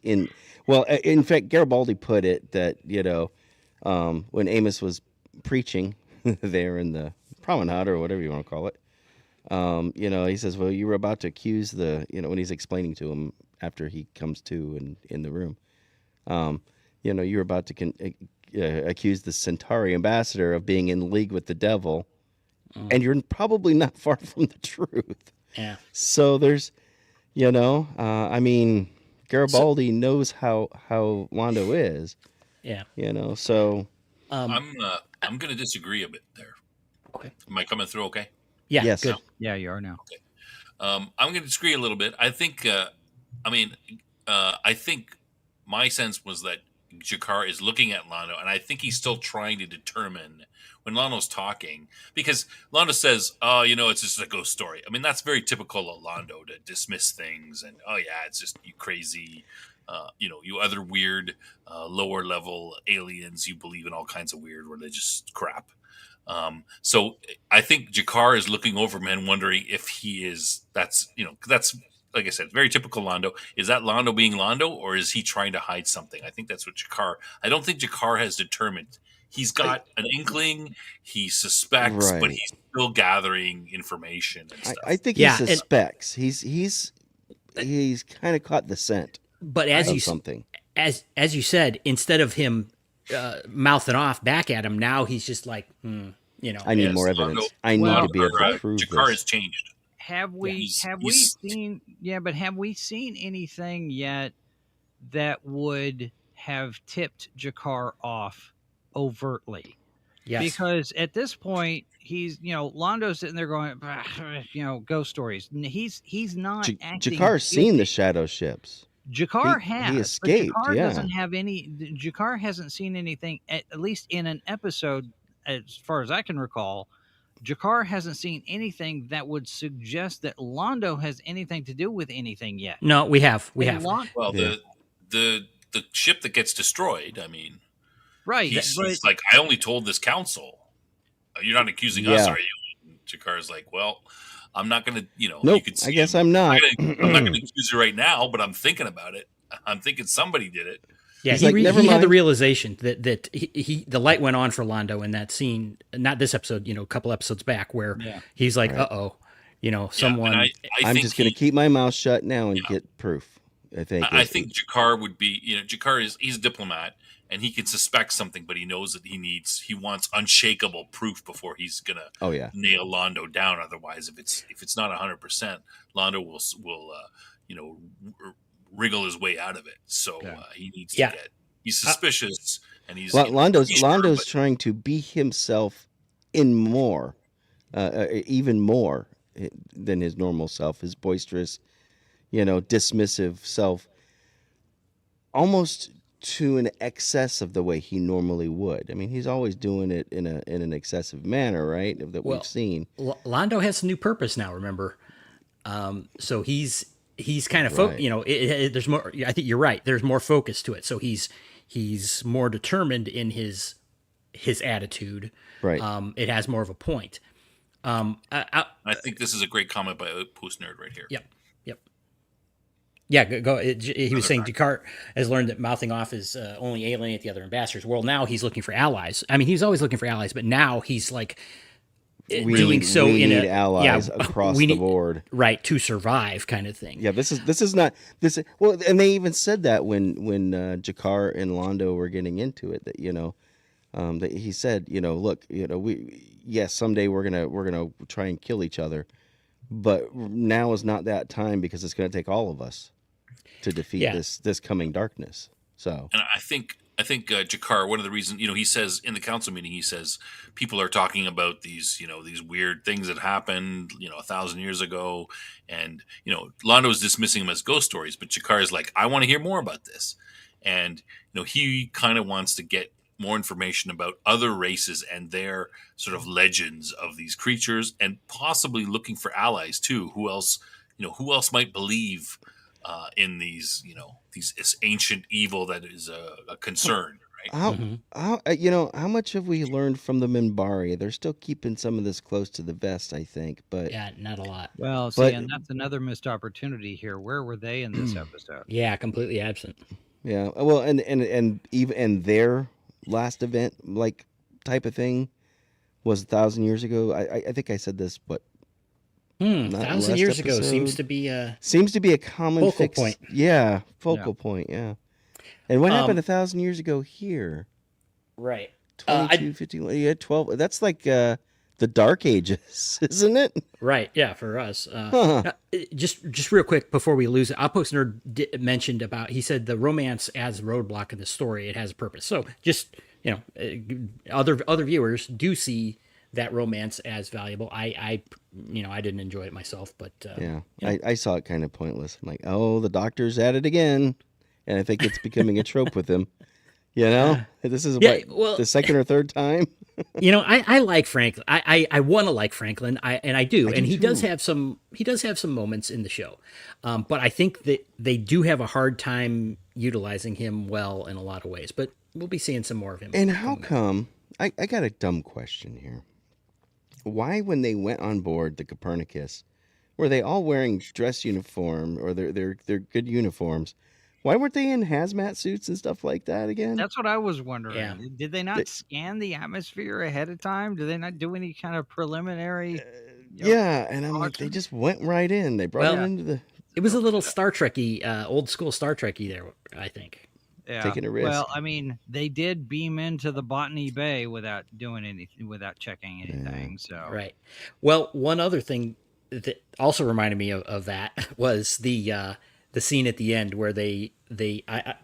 in. Well, in fact, Garibaldi put it that when Amos was preaching there in the promenade, or whatever you want to call it, he says, well, you were about to accuse when he's explaining to him after he comes to in the room, you're about to accuse the Centauri ambassador of being in league with the devil, and you're probably not far from the truth. Yeah. So there's, I mean, Garibaldi knows how Londo is. Yeah. So. I'm going to disagree a bit there. Okay. Am I coming through okay? Yeah. Yes. Good. Yeah, you are now. Okay. I'm going to disagree a little bit. I think, I think my sense was that Jakar is looking at Londo, and I think he's still trying to determine when Londo's talking, because Londo says, oh, it's just a ghost story. I mean, that's very typical of Londo to dismiss things and, oh yeah, it's just you crazy, you other weird, lower level aliens, you believe in all kinds of weird religious crap. So I think Jakar is looking over him and wondering if that's like I said, very typical Londo. Is that Londo being Londo, or is he trying to hide something? I think that's what I don't think Jakar has determined. He's got an inkling, he suspects, Right. but he's still gathering information and stuff. I think he suspects. He's kind of caught the scent. But something. As you said, instead of him mouthing off back at him, now he's just like, I need more evidence. I need to be able to prove Jakar this. has changed. Have we seen anything yet that would have tipped Jakar off overtly? Yes. Because at this point, he's Londo's sitting there going, ghost stories. He's not acting. Jakar's seen the shadow ships. Jakar has. He escaped. But Jakar yeah. doesn't have any. Jakar hasn't seen anything, at least in an episode, as far as I can recall, Jakar hasn't seen anything that would suggest that Londo has anything to do with anything yet. No, we have. And Well, Yeah. the ship that gets destroyed. I mean, right, but he's like, I only told this council. You're not accusing us, Yeah. are you? And Jakar's like, well, I'm not going to. You Nope, could I see guess him. I'm not. I'm not going to accuse you right now, but I'm thinking about it. I'm thinking somebody did it. Yeah, He's like, "Never he had the mind." realization that he the light went on for Londo in that scene, not this episode, a couple episodes back, where Yeah. he's like, Right. "Uh-oh, And someone." I I'm think just going to keep my mouth shut now and get proof. I think. I think Jakar would be. Jakar he's a diplomat, and he can suspect something, but he knows that he wants unshakable proof before he's gonna Oh yeah. nail Londo down. Otherwise, if it's not 100%, Londo will wriggle his way out of it. So he needs to Yeah. get. He's suspicious, and he's Londo's he's sure, Londo's but- trying to be himself in more, even more than his normal self, his boisterous, dismissive self, almost to an excess of the way he normally would. I mean, he's always doing it in an excessive manner, right? That Well, we've seen. Londo has a new purpose now. Remember, so he's kind of Right. there's more. I think you're right. There's more focus to it. So he's more determined in his attitude. Right. It has more of a point. I think this is a great comment by Post Nerd right here. Yep. Yeah, he was saying Descartes has learned that mouthing off is only alienate the other ambassadors. Well, now he's looking for allies. I mean, he's always looking for allies, but now he's like doing so we in need a allies across the board, right, to survive, kind of thing. Yeah, this is not this. Well, and they even said that when Jakar and Londo were getting into it, that that he said, look, someday we're gonna try and kill each other, but now is not that time because it's gonna take all of us to defeat this coming darkness. So, and I think Jakar, one of the reasons, he says in the council meeting, he says people are talking about these weird things that happened, 1,000 years ago, and Londo is dismissing them as ghost stories, but Jakar is like, I want to hear more about this, and he kind of wants to get more information about other races and their sort of legends of these creatures, and possibly looking for allies too. Who else might believe in these, this ancient evil that is a concern, right? how much have we learned from the Minbari? They're still keeping some of this close to the vest, I think, but Yeah, not a lot. Well, see, and that's another missed opportunity here. Where were they in this episode? Yeah, completely absent. yeah, well, and even their last event, like, type of thing, was 1,000 years ago. I think I said this, but 1,000 years ago seems episode. to be Seems to be a common focal point. Yeah, focal point. Yeah. And what happened 1,000 years ago here? right. 22, 51, yeah, 12. That's like the Dark Ages, isn't it? Right, yeah, for us. Just real quick before we lose it, Outpost Nerd mentioned about, he said the romance as a roadblock in the story, it has a purpose. So just, other viewers do see that romance as valuable. I didn't enjoy it myself, but Yeah. I saw it kind of pointless. I'm like, oh, the Doctor's at it again. And I think it's becoming a trope with him. This is the second or third time. I like Franklin. I want to like Franklin. I do, and he does too. have some moments in the show, but I think that they do have a hard time utilizing him well in a lot of ways. But we'll be seeing some more of him. And how come? I got a dumb question here. Why, when they went on board the Copernicus, were they all wearing dress uniform or their good uniforms? Why weren't they in hazmat suits and stuff like that again? That's what I was wondering. Yeah. Did they not scan the atmosphere ahead of time? Did they not do any kind of preliminary? Yeah, and I'm like, they just went right in. They brought it into the. It was a little Star Trekky, old school Star Trekky there, I think. Yeah. Taking a risk. Well, I mean, they did beam into the Botany Bay without doing anything, without checking anything. So Right. Well, one other thing that also reminded me of that was the scene at the end where they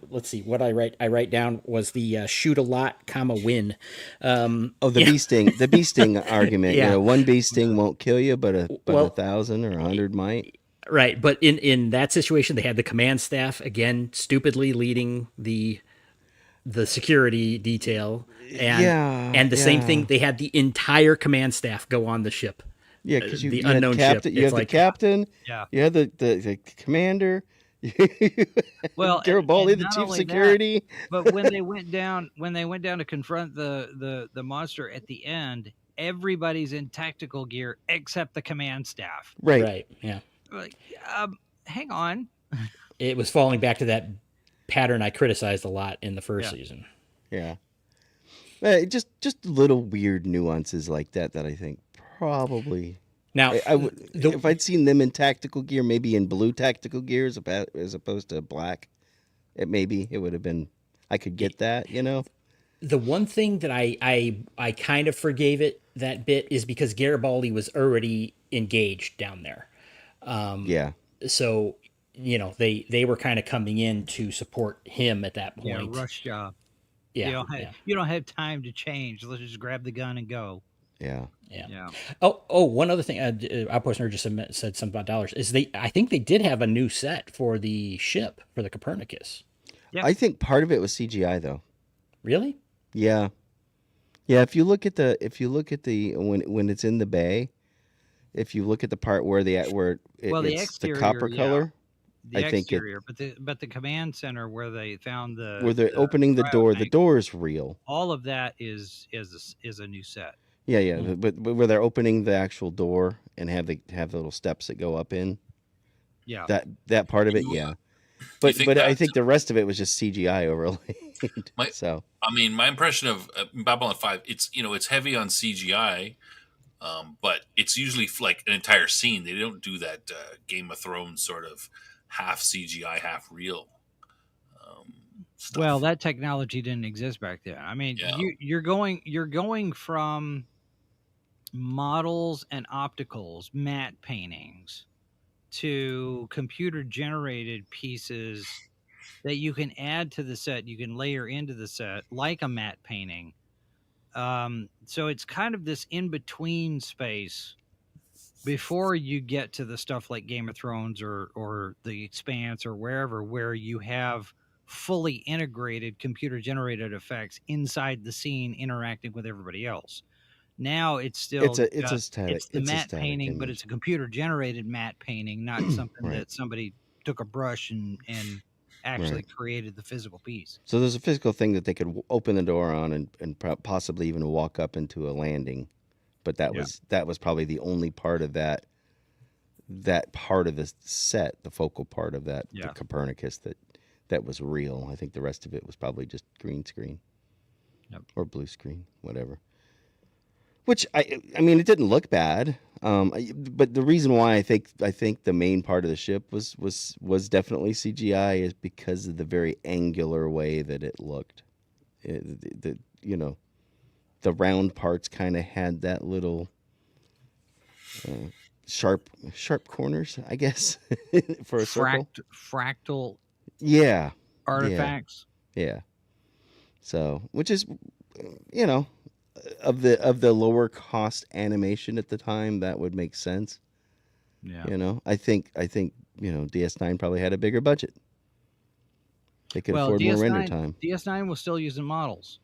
let's see what I write down was the shoot a lot, win. The bee sting argument. Yeah. One bee sting won't kill you, but 1,000 or 100 might. Right, but in that situation, they had the command staff again stupidly leading the the security detail, and Yeah, the same thing. yeah, They had the entire command staff go on the ship, yeah. Because the you had unknown ship. captain, you It's have the like, captain, Yeah. you have the commander, Well, Garibaldi, and the not chief only that, security. but when they went down to confront the monster at the end, everybody's in tactical gear except the command staff. Right. right, yeah. Like, hang on. It was falling back to that pattern I criticized a lot in the first Yeah. season. Yeah. Just little weird nuances like that that I think probably Now, I would the if I'd seen them in tactical gear, maybe in blue tactical gear as opposed to black. It would have been. I could get that, you know. the one thing that I kind of forgave it that bit is because Garibaldi was already engaged down there. Yeah. So, they were kind of coming in to support him at that Yeah, point. rush job. Yeah, yeah, You don't have time to change. Let's just grab the gun and go. Yeah. yeah. Yeah. Oh, one other thing. Outpost Nerd just said something about dollars. Is I think they did have a new set for the ship for the Copernicus. Yeah. I think part of it was CGI though. Really? Yeah. Yeah. If you look at the when it's in the bay, if you look at the part where Well, the it's the exterior, copper yeah. color, The I think it exterior, but the command center where they found where they're opening the door, the cryotank, door is real. all of that is a new set. Yeah, yeah. Mm. But where they're opening the actual door and have the little steps that go up in Yeah. that part of it, You, yeah. you think But I that? think the rest of it was just CGI overlaid. My, So I mean, my impression of Babylon 5, it's heavy on CGI, but it's usually like an entire scene. They don't do that Game of Thrones sort of half CGI, half real stuff. Well, that technology didn't exist back then. I mean, Yeah. you're going from models and opticals, matte paintings, to computer generated pieces that you can add to the set, you can layer into the set like a matte painting. So it's kind of this in between space before you get to the stuff like Game of Thrones or The Expanse or wherever, where you have fully integrated computer generated effects inside the scene interacting with everybody else. Now it's still it's a static it's the it's a matte static painting, but image. it's a computer generated matte painting, not something Right. that somebody took a brush and actually Right. created the physical piece. So there's a physical thing that they could open the door on and possibly even walk up into a landing, but Yeah. that was probably the only part of that part of the set, the focal part of the Yeah. Copernicus that was real. I think the rest of it was probably just green screen. Yep. Or blue screen, whatever. Which I mean, it didn't look bad. But the reason why I think the main part of the ship was definitely CGI is because of the very angular way that it looked. The round parts kind of had that little sharp corners, I guess, for a circle. Fractal Yeah, artifacts. yeah. So, which is, you know, of the lower cost animation at the time, that would make sense. Yeah. I think DS9 probably had a bigger budget. They could Well, afford more render time DS9 was still using models.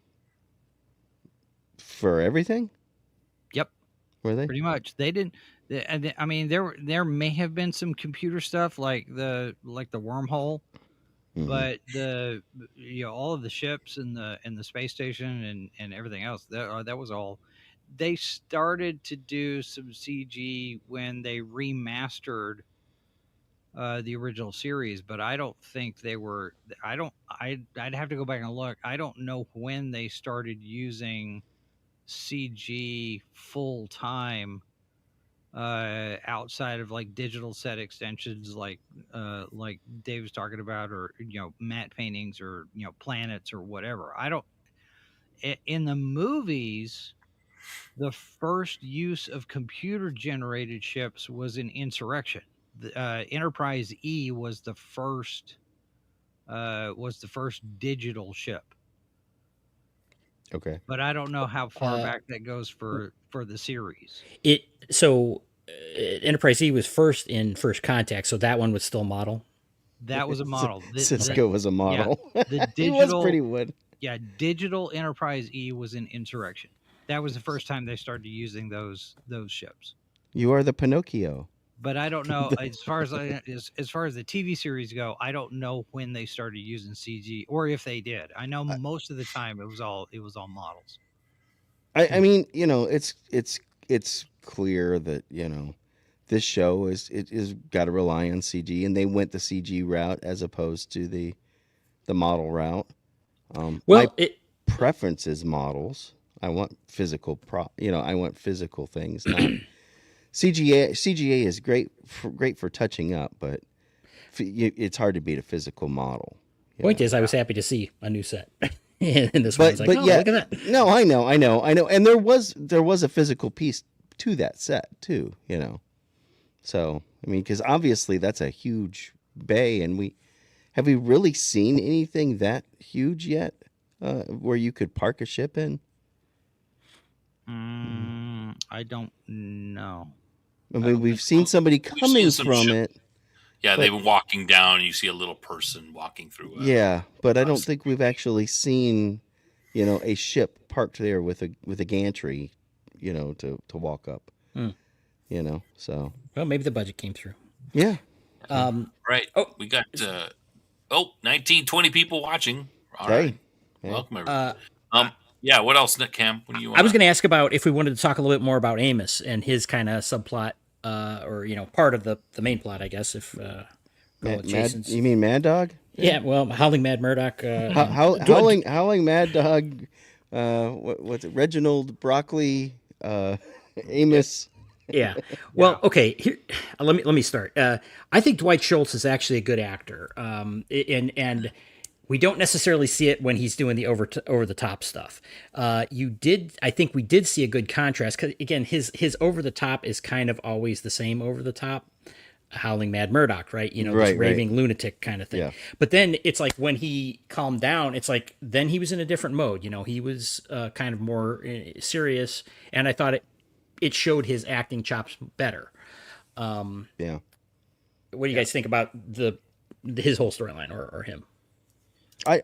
for everything. Yep. Were they? Pretty much. They didn't. I mean, there may have been some computer stuff like the wormhole, Mhm. but all of the ships and the space station and everything else that was all. They started to do some CG when they remastered the original series, but I don't think they were. I'd have to go back and look. I don't know when they started using CG full time outside of like digital set extensions like Dave was talking about, or matte paintings, or planets or whatever. I don't in the movies, the first use of computer generated ships was in Insurrection. Enterprise E was the first digital ship, Okay. but I don't know how far back that goes for the series. Enterprise E was first in First Contact, so that one was still model. That was a model. Cisco was a model. the He was digital pretty wood. Yeah, Digital Enterprise E was in Insurrection. That was the first time they started using those ships. You are the Pinocchio. But I don't know as far as as far as the TV series go. I don't know when they started using CG or if they did. I know most of the time it was all models. I mean, it's clear that this show is got to rely on CG, and they went the CG route as opposed to the model route. My Well, preference is models. I want physical I want physical things, not CGA. CGA is great for touching up, but it's hard to beat a physical model. point is, I was happy to see a new set. And this But one's like, oh, yeah, look at that. no, I know, and there was a physical piece to that set too. So I mean, because obviously that's a huge bay, and have we really seen anything that huge yet, where you could park a ship in? I don't know. I mean, we've seen somebody coming from it. Yeah, but- they've been walking down, and you see a little person walking through. Yeah, but I don't think we've actually seen, a ship parked there with a gantry, to walk up. So. Well, maybe the budget came through. Yeah. Right. Oh. We got 19, 20 people watching. All Hey. right. Hey. Welcome, everybody. Yeah, what else, Nick Cam? What do you want? I was going to ask about if we wanted to talk a little bit more about Amos and his kind of subplot, or part of the main plot, I guess. If Jason's, you mean Mad Dog? yeah, well, Howling Mad Murdoch, Howling Mad Dog. What's it? Reginald Broccoli. Amos. Yeah. Well, okay. Here, let me start. I think Dwight Schultz is actually a good actor, and we don't necessarily see it when he's doing the over the top stuff. I think we did see a good contrast because again, his over the top is kind of always the same over the top. Howling Mad Murdoch, right? This raving lunatic kind of thing. Yeah. But then it's like when he calmed down, it's like then he was in a different mode. He was kind of more serious, and I thought it showed his acting chops better. Yeah. What do you guys think about his whole storyline or him? It'd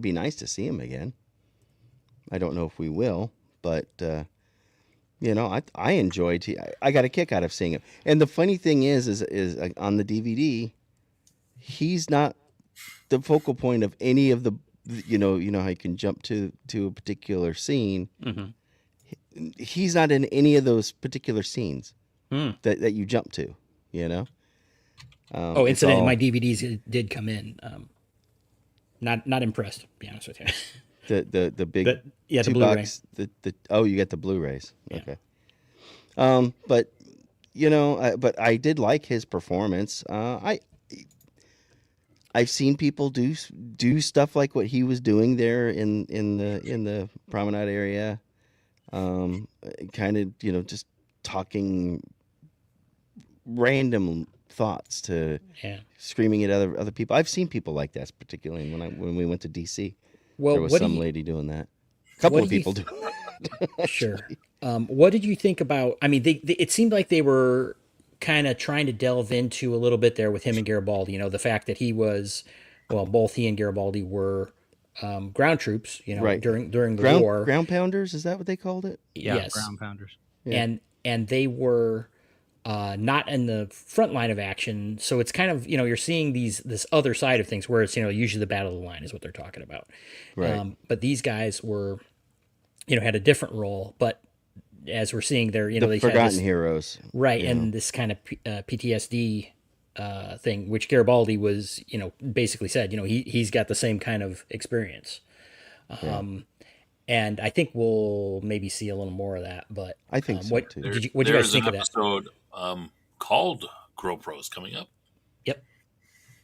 be nice to see him again. I don't know if we will, but I enjoyed. I got a kick out of seeing him. And the funny thing is on the DVD, he's not the focal point of any of the. How you can jump to a particular scene. Mm-hmm. He's not in any of those particular scenes that you jump to. Incidentally, my DVDs did come in. Not impressed, to be honest with you. The big the $2. Blu-ray. You get the Blu-rays. Yeah. Okay. But but I did like his performance. I've seen people do stuff like what he was doing there in the promenade area. Kind of just talking random thoughts to screaming at other people. I've seen people like that, particularly when we went to DC. Well, there was some lady doing that. A couple of people doing that. Sure. What did you think about? I mean, it seemed like they were kind of trying to delve into a little bit there with him and Garibaldi. The fact that both he and Garibaldi were ground troops. Right. during the war. Ground pounders, is that what they called it? Yeah, Yes. ground pounders. Yeah. And they were not in the front line of action. So it's kind of, you're seeing this other side of things where it's, usually the battle of the line is what they're talking about. Right. But these guys were, had a different role. But as we're seeing there, the they forgotten had this, heroes. right. And this kind of PTSD thing, which Garibaldi was, basically said, he's got the same kind of experience. And I think we'll maybe see a little more of that. But I think so too. What did you guys think of that? There's an episode called GoPros coming up. Yep.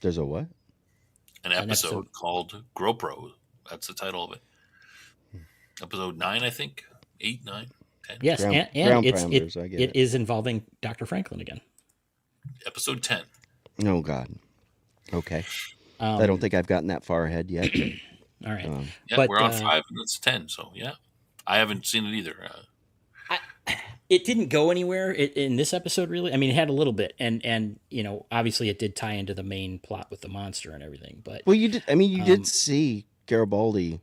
There's a what? An episode called GoPro. That's the title of it. Episode 9, I think. 8, 9, 10. Yes, Ground and pounders, I get it is involving Dr. Franklin again. Episode 10. Oh God. Okay. I don't think I've gotten that far ahead yet. All right. Yeah, But, we're on 5 and it's 10. So yeah, I haven't seen it either. It didn't go anywhere in this episode, really. I mean, it had a little bit, and obviously it did tie into the main plot with the monster and everything. But Well, you did. I mean, you did see Garibaldi,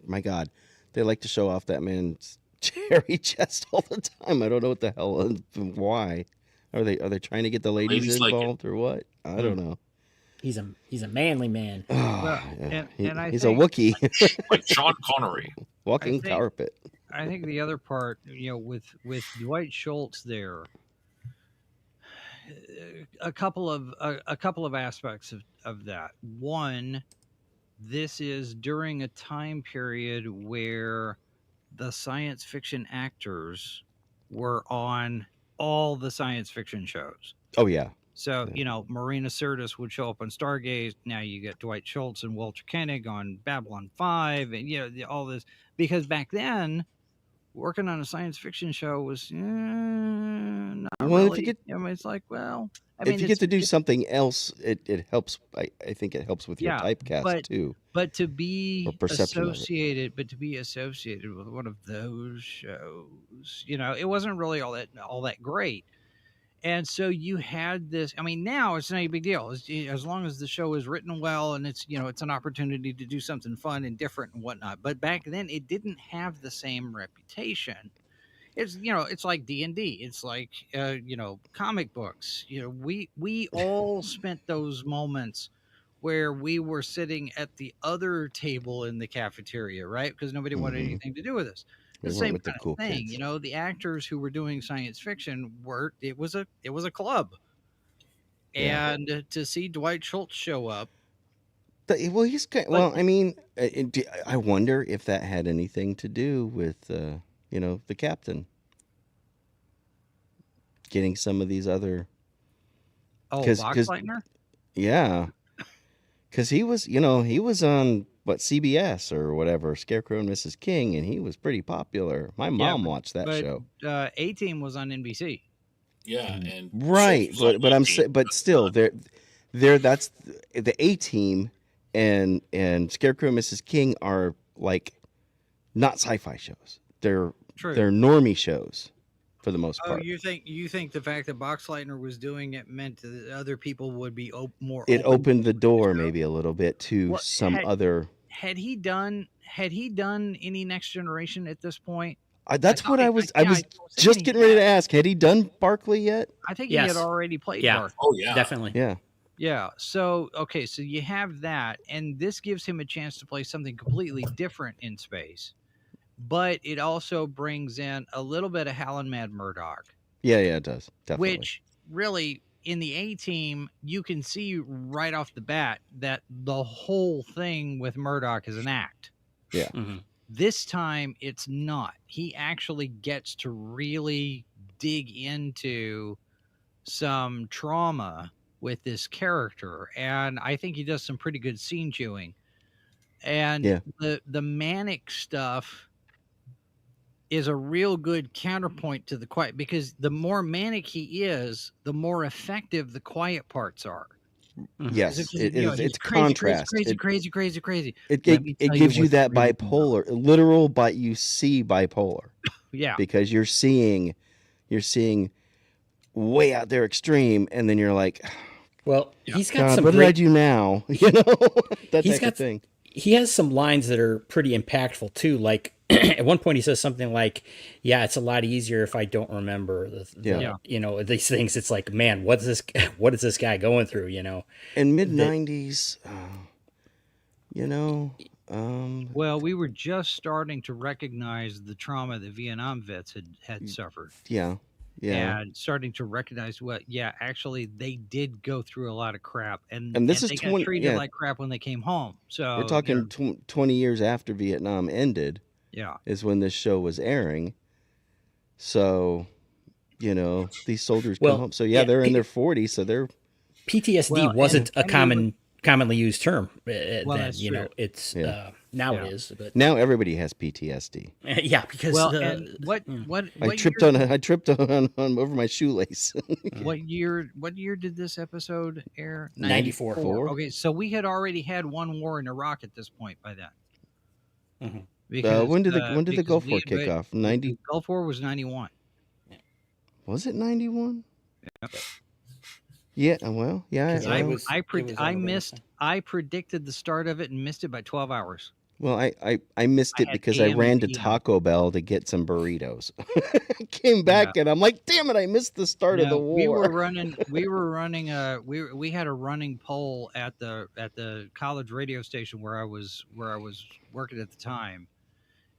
my God, they like to show off that man's cherry chest all the time. I don't know what the hell, why. Are they trying to get the ladies Ladies like it. involved or what? I don't know. He's a manly man. Well, Yeah. and I He's a think Wookiee, Like Sean Connery. I walking think carpet. I think the other part, with Dwight Schultz there, a couple of aspects of that. One, this is during a time period where the science fiction actors were on all the science fiction shows. Oh yeah, So, Yeah. Marina Sirtis would show up on Stargate. Now you get Dwight Schultz and Walter Koenig on Babylon 5, and, all this. Because back then, working on a science fiction show was not Well, if really. you get It's like, well, I if mean, you get to do something else, it helps. I think it helps with your yeah, typecast too, but to or be perception of it. associated with one of those shows, it wasn't really all that great. And so you had this. I mean, now it's not a big deal as long as the show is written well and it's an opportunity to do something fun and different and whatnot. But back then, it didn't have the same reputation. It's like D&D. It's like comic books. We all spent those moments where we were sitting at the other table in the cafeteria, right? Because nobody wanted Mhm. anything to do with us. We The weren't same with the kind cool of thing, kids. the actors who were doing science fiction it was a club. Yeah. And to see Dwight Schultz show up, Well, he's kind. but Well, I mean, I wonder if that had anything to do with the captain getting some of these other because Boxleitner? yeah, because he was on what CBS or whatever, Scarecrow and Mrs. King, and he was pretty popular. My Yeah, mom watched that but show. A-Team was on NBC. Yeah, and Right, Schultz was on but I'm 18. but still there that's the A Team and Scarecrow and Mrs. King are like not sci-fi shows. They're True. normie shows for the most Oh, part. you think the fact that Boxleitner was doing it meant that other people would be more It open opened the to door show? maybe a little bit to What some other. had he done any Next Generation at this point? That's what I was thinking just he getting ready had. to ask. Had he done Barkley yet? I think he had Yes. already played Yeah. Barkley. Oh yeah, Definitely. Yeah. Yeah. So okay, so you have that, and this gives him a chance to play something completely different in space. But it also brings in a little bit of Hal and Mad Murdoch, Yeah, it does. Definitely. which really in the A-Team you can see right off the bat that the whole thing with Murdoch is an act. Yeah. Mhm. This time it's not. He actually gets to really dig into some trauma with this character, and I think he does some pretty good scene chewing. And Yeah. the manic stuff is a real good counterpoint to the quiet, because the more manic he is, the more effective the quiet parts are. Yes, He's it's crazy, contrast. crazy. It Let me tell you gives you what's that really going on. bipolar, literal, but you see bipolar Yeah. because you're seeing way out there extreme, and then you're like, Well, he's got God, some what did I great. do now? That He's type got of thing. he has some lines that are pretty impactful too. Like at one point he says something like, "Yeah, it's a lot easier if I don't remember Yeah. these things." It's like, man, what is this guy going through? In mid '90s, Well, we were just starting to recognize the trauma that Vietnam vets had suffered. yeah. And starting to recognize actually they did go through a lot of crap, and And this is they got 20. treated Yeah, like crap when they came home. So we're talking 20 years after Vietnam ended yeah. is when this show was airing. So, these soldiers Well, come home. So yeah, they're in their 40s. So they're PTSD Well, wasn't a and commonly used term then. that's true. It's Yeah. now Yeah. it is, but now everybody has PTSD. yeah, because and what I tripped on over my shoelace. what year did this episode air? 94. Okay, so we had already had one war in Iraq at this point by then. Mhm. when did the because Gulf we War had kick been- off? 90? the Gulf War was 91. Was it 91? Yeah, well, yeah, 'Cause I it well, was it was on the wheel, so. I predicted the start of it and missed it by 12 hours. well, I missed I it had because I AM and ran to PM. Taco Bell to get some burritos. Came Yeah. back and I'm like, damn it, I missed the start of the No, we war. were running we had a running poll at the college radio station where I was working at the time,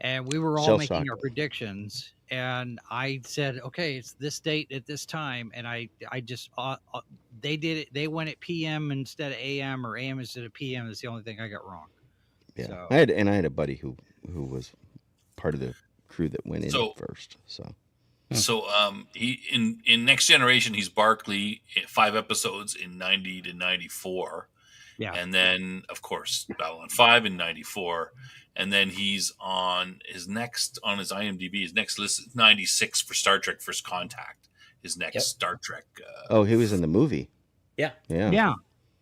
and we were all Shell making shock. our predictions, and I said, okay, it's this date at this time, and I just they did it, they went at PM instead of AM, or AM instead of PM. Is the only thing I got wrong. Yeah, So I had a buddy who was part of the crew that went in So first. So So he in Next Generation he's Barkley 5 episodes in 90 to 94. yeah. And then of course Babylon 5 in 94. And then he's on his IMDb, his next list is 96 for Star Trek First Contact. His next Yep. Star Trek oh, he was in the movie. Yeah. Yeah. Yeah.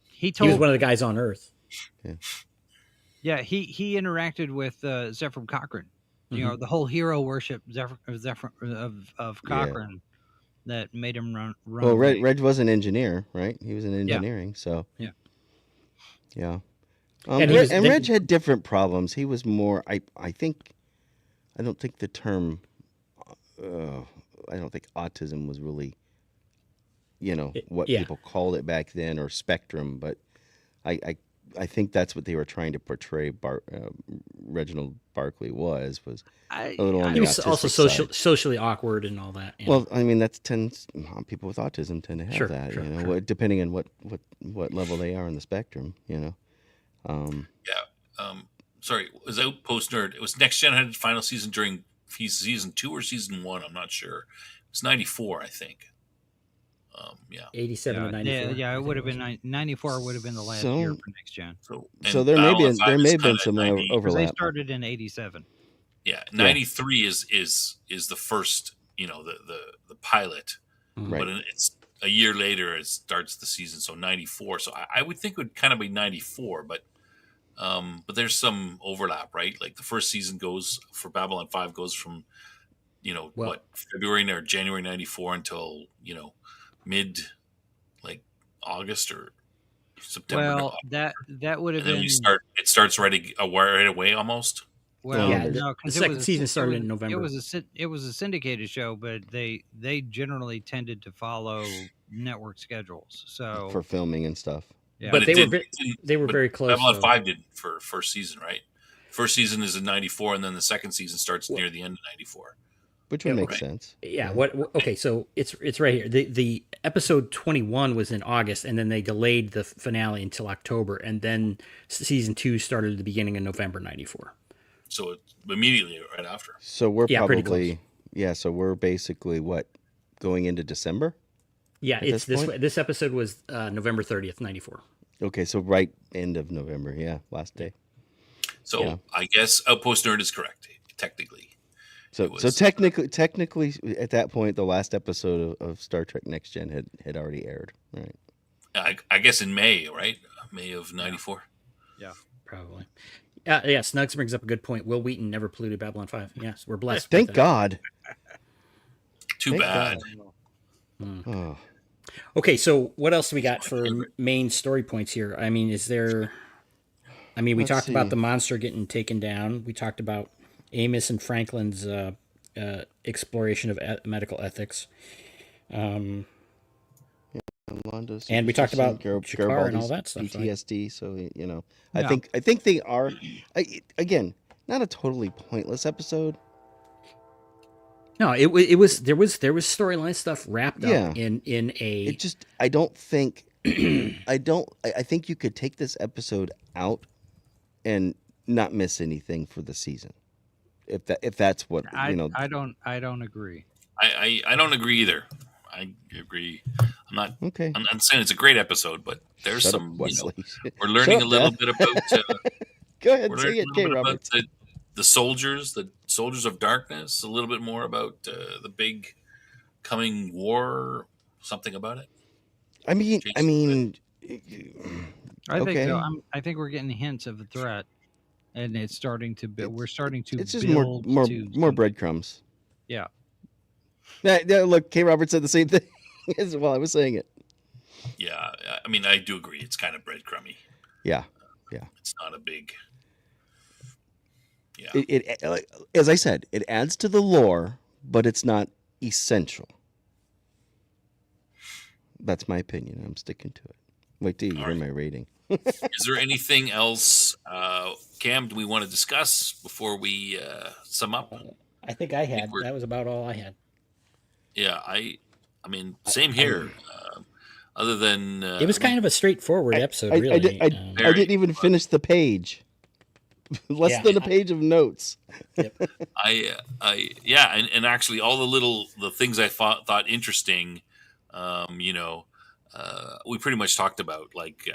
He He was told one of the guys on Earth. Yeah, he interacted with Zephyr Cochrane. You know, Mhm. the whole hero worship of Yeah. Cochrane that made him run Well, away. Reg was an engineer, right? He was in engineering, so Yeah. yeah. And he was- And they- Reg had different problems. He was more. I don't think the term. I don't think autism was really, what yeah. people called it back then, or spectrum. But I think that's what they were trying to portray. Reginald Barkley was I, a little on He the was also autistic side. socially awkward and all that. Yeah. Well, I mean, people with autism tend to have Sure, that, sure, you know, sure. depending on what level they are on the spectrum, you know. sorry, it was Outpost Nerd. It was Next Gen had its final season during season 2 or season 1, I'm not sure. It was 94, I think. Yeah. 87 to 94. yeah, it would have been 94 would have been the last So- year for Next Gen. So There may Babylon 5 have is been kinda some 90 Because they overlap. started in 87. Yeah, 93 is the first, the pilot. Right. But it's a year later it starts the season, so 94. So I would think it would kind of be 94, but there's some overlap, right? Like the first season goes for Babylon 5 goes from February or January 94 until, mid like August or September. Well, that would have and then been it starts right away almost. well, Yeah, no, the 'cause second it was season started in It November. was a syndicated show, but they generally tended to follow network schedules. So For filming and stuff. yeah. But it they were didn't- they were but very close. Babylon though. 5 did for first season, right? First season is in 94, and then the second season starts near the end of 94. Which would make right. sense. Yeah. Okay. So it's right here. The episode 21 was in August, and then they delayed the finale until October, and then season 2 started at the beginning of November '94. So it's immediately right after. So we're Yeah, pretty probably so we're basically going into December? Yeah, At it's this this point? this episode was November 30th, '94. Okay, so right end of November, last day. So Yeah. I guess Outpost Nerd is correct, technically. So It was- technically at that point the last episode of Star Trek Next Gen had already aired, right? I guess in May, right? May of 94. Probably. Yeah, Snugs brings up a good point. Will Wheaton never polluted Babylon 5. Yes, we're blessed. Thank with that. God. Too Thank bad. God. Oh. Okay, so what else do we got for main story points here? I mean, we Let's talked about see. the monster getting taken down. We talked about Amos and Franklin's exploration of medical ethics. Londo's And we talked about Garibaldi's Shakar and all that stuff, right? PTSD. So I Yeah. think they are. Again, not a totally pointless episode. No, it was there was storyline stuff wrapped Yeah. up in a It just I don't think I think you could take this episode out and not miss anything for the season. If that's what I don't agree. I don't agree either. I agree. Okay. I'm not saying it's a great episode, but there's Shut up, some. Wesley. We're learning Shut a up, little Beth. bit about. Go ahead, We're say learning it, a K. little bit Robert. about the soldiers of darkness. A little bit more about the big coming war. Something about it. I mean, I think Okay. so. I think we're getting hints of a threat, and it's starting to build. We're starting to it's just build more to breadcrumbs. Yeah. Yeah, look, K. Robert said the same thing as while I was saying it. Yeah, I mean, I do agree. It's kind of breadcrumby. Yeah, yeah. It's not a big. Yeah. As I said, it adds to the lore, but it's not essential. That's my opinion. I'm sticking to it. Wait till you All hear right. my rating. Is there anything else, Cam? Do we want to discuss before we sum up? I think I had. That was about all I had. Yeah, I mean, same I, here. Other than It was kind of a straightforward episode, I really. Very, didn't even finish the page. Less Yeah. than a page of notes. Yep. yeah, and actually, all the things I thought interesting, you know, we pretty much talked about, like,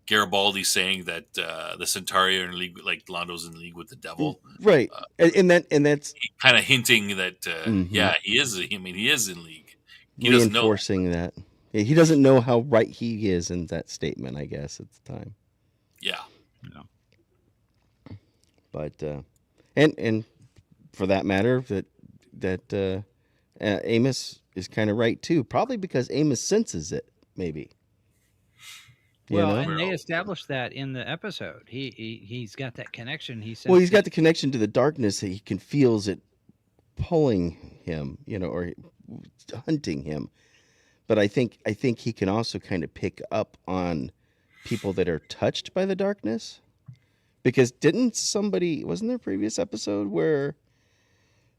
Garibaldi saying that the Centauri are in league, like Londo's in league with the devil, Right. And that's kind of hinting that, mhm, yeah, he is. I mean, he is in league. He doesn't know that. reinforcing that. Yeah, he doesn't know how right he is in that statement, I guess, at the time. Yeah, No. But and for that matter, that Amos is kind of right too. Probably because Amos senses it. Maybe you Well, know. and they Well, established that in the episode. He's got that connection. He Well, says he's got the connection to the darkness that he can feels it pulling him, or hunting him. But I think he can also kind of pick up on people that are touched by the darkness. Because didn't somebody wasn't there a previous episode where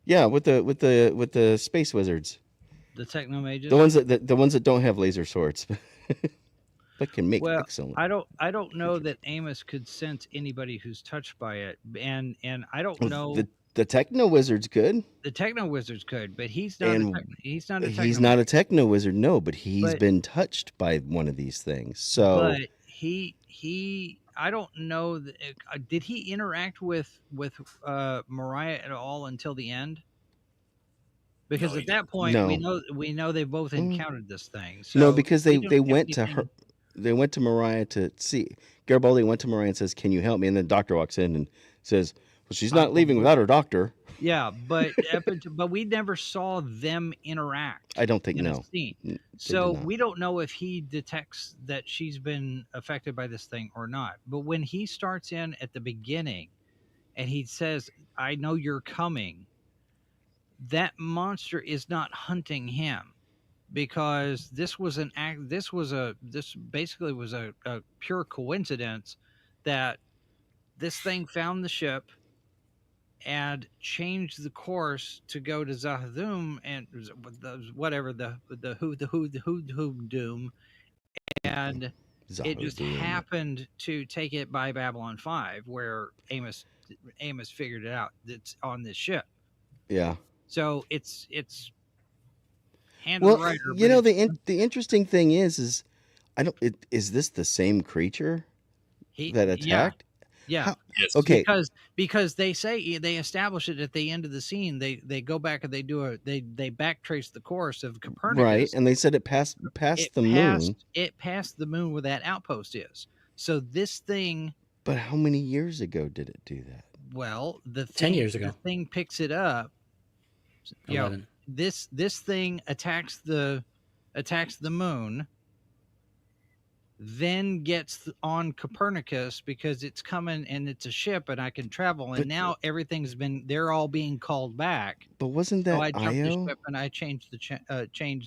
yeah, with the space wizards. the techno mages. The ones that don't have laser swords but can make Well, excellent. I don't know that Amos could sense anybody who's touched by it, and I don't Well, know the techno wizard's good, the techno wizards could, but and he's not a he's techno not a mage. techno wizard, no, but he's But been touched by one of these things. So but he I don't know that, did he interact with Mariah at all until the end? Because no, he at didn't. that point no, we know they both Mm, encountered this thing. no, So because we they don't have went to her. anything. They went to Mariah to see. Garibaldi went to Mariah and says, "Can you help me?" And then the doctor walks in and says, "Well, she's not leaving without her doctor." Yeah, but but we never saw them interact I don't think in a no. scene. They did So not. we don't know if he detects that she's been affected by this thing or not. But when he starts in at the beginning and he says, "I know you're coming," that monster is not hunting him, because this was an act this basically was a pure coincidence that this thing found the ship and changed the course to go to Zahadum and whatever the who doom, and it just Zahadum. happened to take it by Babylon 5, where Amos figured it out. That's on this ship. Yeah. So it's hand of the Well, writer, but the interesting thing is I don't. Is this the same creature that yeah, attacked? yeah. How? Yes. Okay. Because they say they establish it at the end of the scene. They go back and they backtrace the course of Right, Copernicus. and they said it passed the moon. It passed the moon where that outpost is. So this thing, But how many years ago did it do that? well, 10 years ago. the thing picks it up. You know, 11. this thing attacks the moon, then gets on Copernicus because it's coming and it's a ship and I can travel. And But now they're all being called back. but wasn't So that I jumped the Io? ship and I changed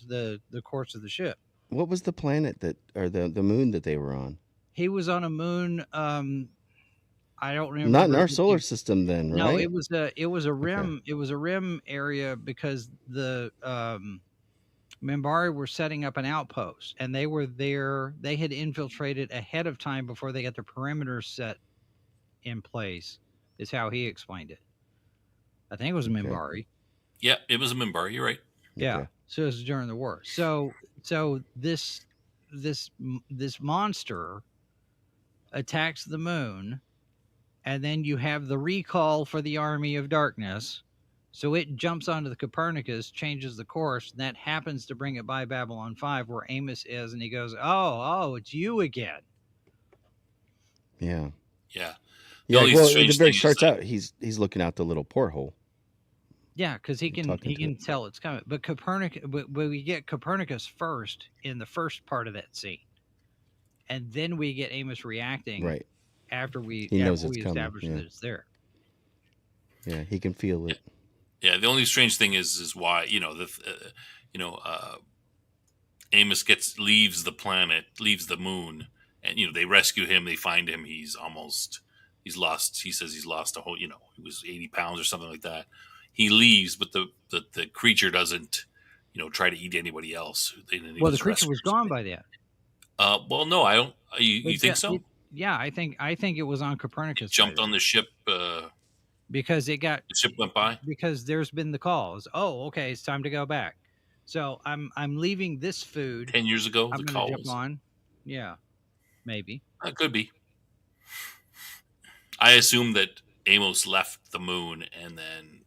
the course of the ship. What was the planet that or the moon that they were on? He was on a moon. I don't remember. Not in our solar system then, No, right? it was a rim. It was a rim area because the Minbari were setting up an outpost, and they were there. They had infiltrated ahead of time before they got the perimeter set in place. Is how he explained it. I think it was Okay. Minbari. Yeah, it was a Mimbar. You're right. Yeah. Okay. So it was during the war. So this monster attacks the moon, and then you have the recall for the army of darkness. So it jumps onto the Copernicus, changes the course, and that happens to bring it by Babylon 5, where Amos is, and he goes, "Oh, it's you again." Yeah. Yeah. The Yeah. only Well, at the strange very thing is starts that out, he's looking out the little porthole. Yeah, because he can talking to it. tell it's coming. But Copernicus, but we get Copernicus first in the first part of that scene, and then we get Amos reacting Right. after He knows it's we coming. establish Yeah. that it's there. Yeah. He can feel it. Yeah, the only strange thing is why you know Amos leaves the planet, leaves the moon, and they rescue him. They find him. He's lost. He says he's lost a whole. He was 80 pounds or something like that. He leaves, but the creature doesn't try to eat anybody else. And he Well, the was creature rescued. was gone by then. Well, no, I don't. You think so? Yeah, I think it was on He Copernicus jumped on the ship. because it got The ship went by because there's been the calls. Oh, okay, it's time to go back. So I'm leaving this food. 10 years ago. I'm The going to call jump was. on. Yeah, maybe. Could be. I assume that Amos left the moon, and then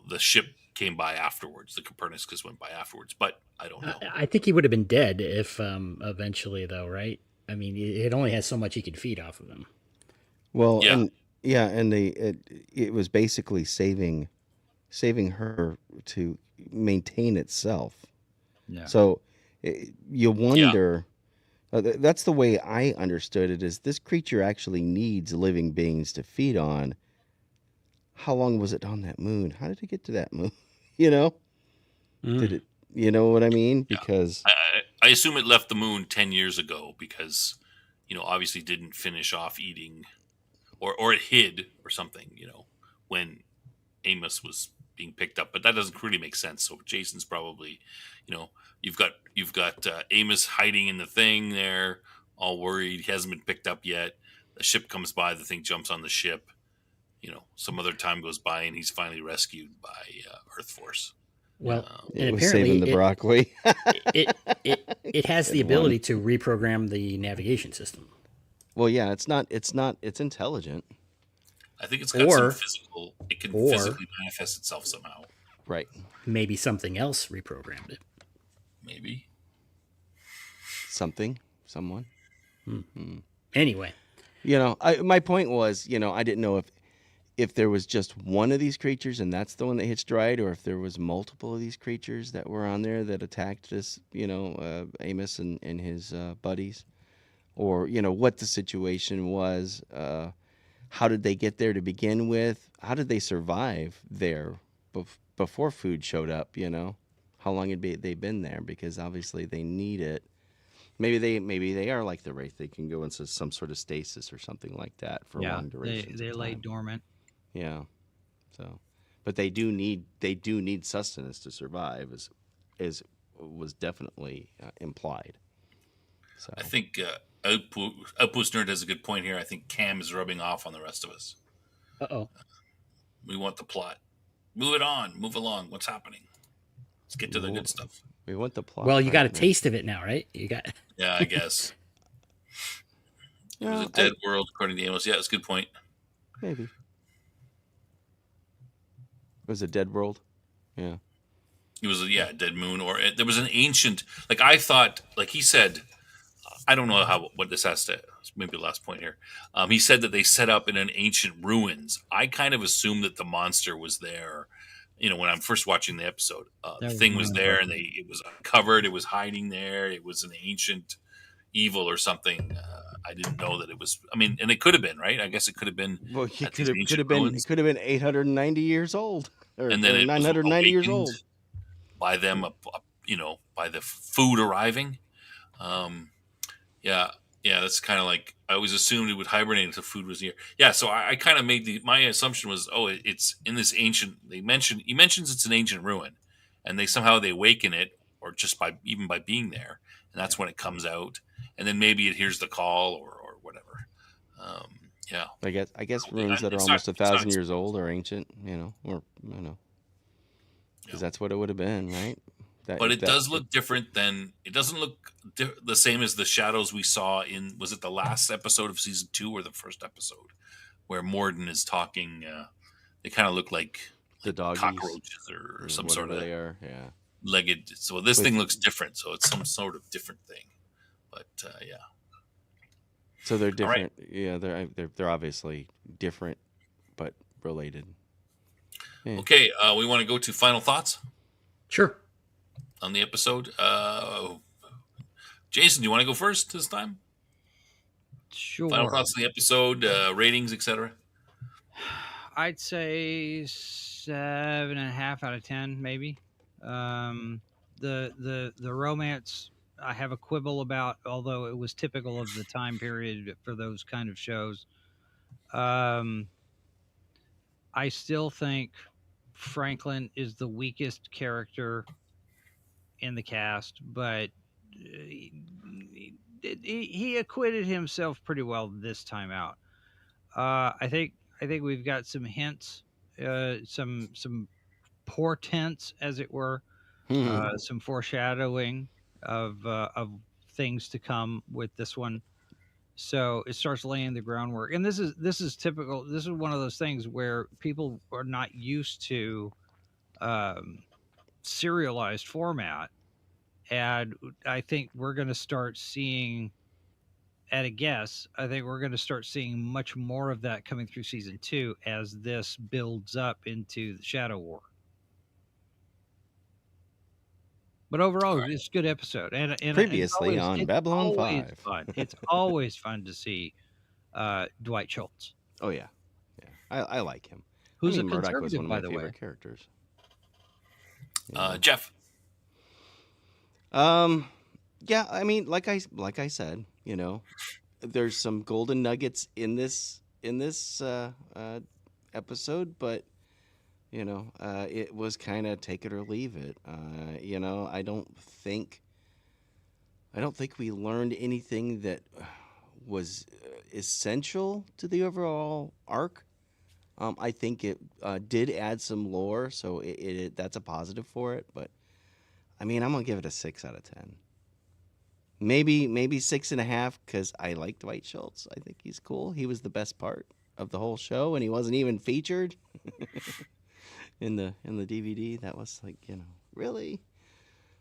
the ship came by afterwards. The Copernicus went by afterwards, but I don't know. I think he would have been dead if eventually, though, right? I mean, it only has so much he can feed off of him. Well, Yeah. and yeah, and it was basically saving her to maintain itself. Yeah. So you wonder. That's the way I understood it. Is this creature actually needs living beings to feed on? How long was it on that moon? How did it get to that moon? you know, did it? You know what I mean? Because I assume it left the moon 10 years ago because, obviously didn't finish off eating, or it hid or something, when Amos was being picked up. But that doesn't really make sense. So Jason's probably, you've got Amos hiding in the thing there, all worried. He hasn't been picked up yet. The ship comes by. The thing jumps on the ship. Some other time goes by and he's finally rescued by Earth Force. Well, it and was saving the broccoli. it has the Good ability one. to reprogram the navigation system. Well, yeah, it's not. It's intelligent, I think it's got some Or- physical. It can or- physically manifest itself somehow. right? Maybe something else reprogrammed it. Maybe. Something, someone. Anyway, My point was, I didn't know if there was just one of these creatures and that's the one that hitched right, or if there was multiple of these creatures that were on there that attacked this, Amos and his buddies, or what the situation was. How did they get there to begin with? How did they survive there before food showed up? How long had they been there? Because obviously they need it. Maybe they are like the Wraith. They can go into some sort of stasis or something like that for long durations. They of lay time. dormant. Yeah. So, but they do need sustenance to survive, as was definitely implied. So I think Outpost Nerd has a good point here. I think Cam is rubbing off on the rest of us. uh-oh. We want the plot. Move it on. Move along. What's happening? Let's get to the good stuff. we want the plot. Well, you got a right? taste of it now, right? You got. Yeah, I guess. It was Well, a dead world, according to Amos. Yeah, that's a good point. Maybe. It was a dead world. Yeah. It was a dead moon, or there was an ancient. Like I thought, like he said, I don't know what this has to. Maybe the last point here. He said that they set up in an ancient ruins. I kind of assumed that the monster was there. When I'm first watching the episode, the thing was there, and it was uncovered. It was hiding there. It was an ancient evil or something. I didn't know that it was. I mean, and it could have been, right? I guess it could have been. Well, at it these could ancient have been. ruins. It could have been 890 years old, or, And then or it was 990 years awakened old. by them, by the food arriving. Yeah, that's kind of like I always assumed it would hibernate until food was here. Yeah, so I kind of made my assumption was, it's in this ancient. He mentions it's an ancient ruin, and they awaken it, or just by being there, and that's when it comes out, and then maybe it hears the call or whatever. Yeah, I guess ruins that are It's almost not- 1,000 it's not- years old are ancient. Because that's what it would have been, right? But it does look different than it doesn't look the same as the shadows we saw in was it the last episode of season 2 or the first episode where Morden is talking. They kind of look like the doggies, cockroaches or some sort whatever of they are. Yeah. legged. So this thing looks different. So it's some sort of different thing. But yeah. So they're All right. different. Yeah, they're obviously different, but related. Yeah. Okay, we want to go to final thoughts Sure. on the episode. Jason, do you want to go first this time? Final Sure. thoughts on the episode, ratings, etc. I'd say 7.5 out of 10, maybe. The romance I have a quibble about, although it was typical of the time period for those kind of shows. Um, I still think Franklin is the weakest character in the cast, but he acquitted himself pretty well this time out. I think we've got some hints, some portents, as it were, some foreshadowing of things to come with this one. So it starts laying the groundwork, and this is typical. This is one of those things where people are not used to um, serialized format, and I think we're going to start seeing. At a guess, I think we're going to start seeing much more of that coming through season 2 as this builds up into the Shadow War. But overall, All right. it's a good episode, and Previously on it's Babylon always 5. fun. It's always fun to see Dwight Schultz, Oh yeah, yeah. I like him. who's I mean, a Murdoch was conservative, one of by my the favorite way. characters. You know? Jeff. Yeah. I mean, like I said, there's some golden nuggets in this episode, but it was kind of take it or leave it. I don't think we learned anything that was essential to the overall arc. I think it did add some lore, so that's a positive for it. But I mean, I'm gonna give it a 6 out of 10. Maybe 6.5 because I like Dwight Schultz. I think he's cool. He was the best part of the whole show, and he wasn't even featured in the DVD. That was like, really.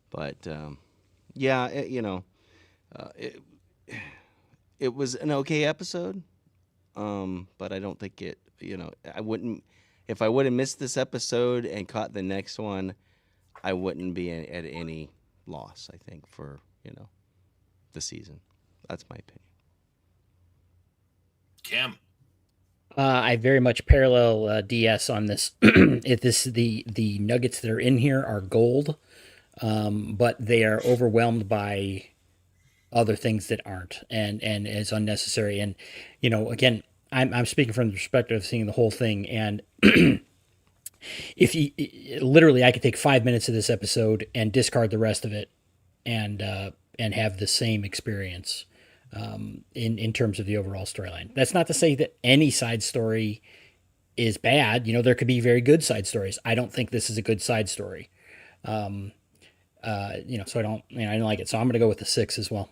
But yeah, it it was an okay episode. But I don't think it. I wouldn't if I would have missed this episode and caught the next one. I wouldn't be at any loss. I think for the season. That's my opinion. Cam. I very much parallel DS on this. If the nuggets that are in here are gold, but they are overwhelmed by other things that aren't, and is unnecessary. And again, I'm speaking from the perspective of seeing the whole thing. And if you literally, I could take 5 minutes of this episode and discard the rest of it, and have the same experience in terms of the overall storyline. That's not to say that any side story is bad. There could be very good side stories. I don't think this is a good side story. So I didn't like it. So I'm going to go with the 6 as well.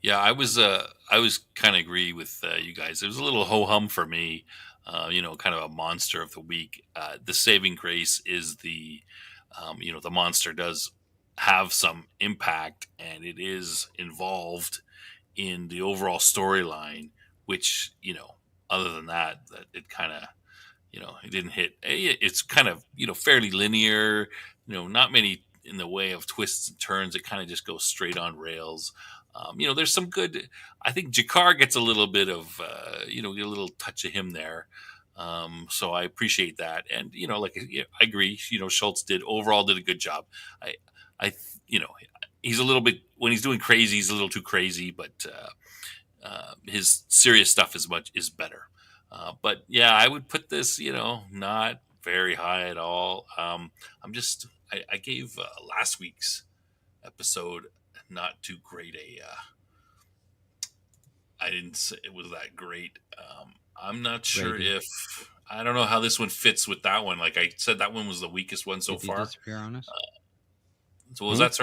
Yeah, I was kind of agree with you guys. It was a little ho hum for me. Kind of a monster of the week. The saving grace is the monster does have some impact, and it is involved in the overall storyline. Which other than that it kind of it didn't hit. It's kind of fairly linear. Not many in the way of twists and turns. It kind of just goes straight on rails. There's some good. I think Jakar gets a little bit of, a little touch of him there. So I appreciate that, and I agree. Schultz did a good job. I, he's a little bit when he's doing crazy, he's a little too crazy, but his serious stuff is better. But yeah, I would put this, not very high at all. I gave last week's episode not too great I didn't say it was that great. I'm not sure Rating. if I don't know how this one fits with that one. Like I said, that one was the weakest one so Did you far. disappear on us? So what was that?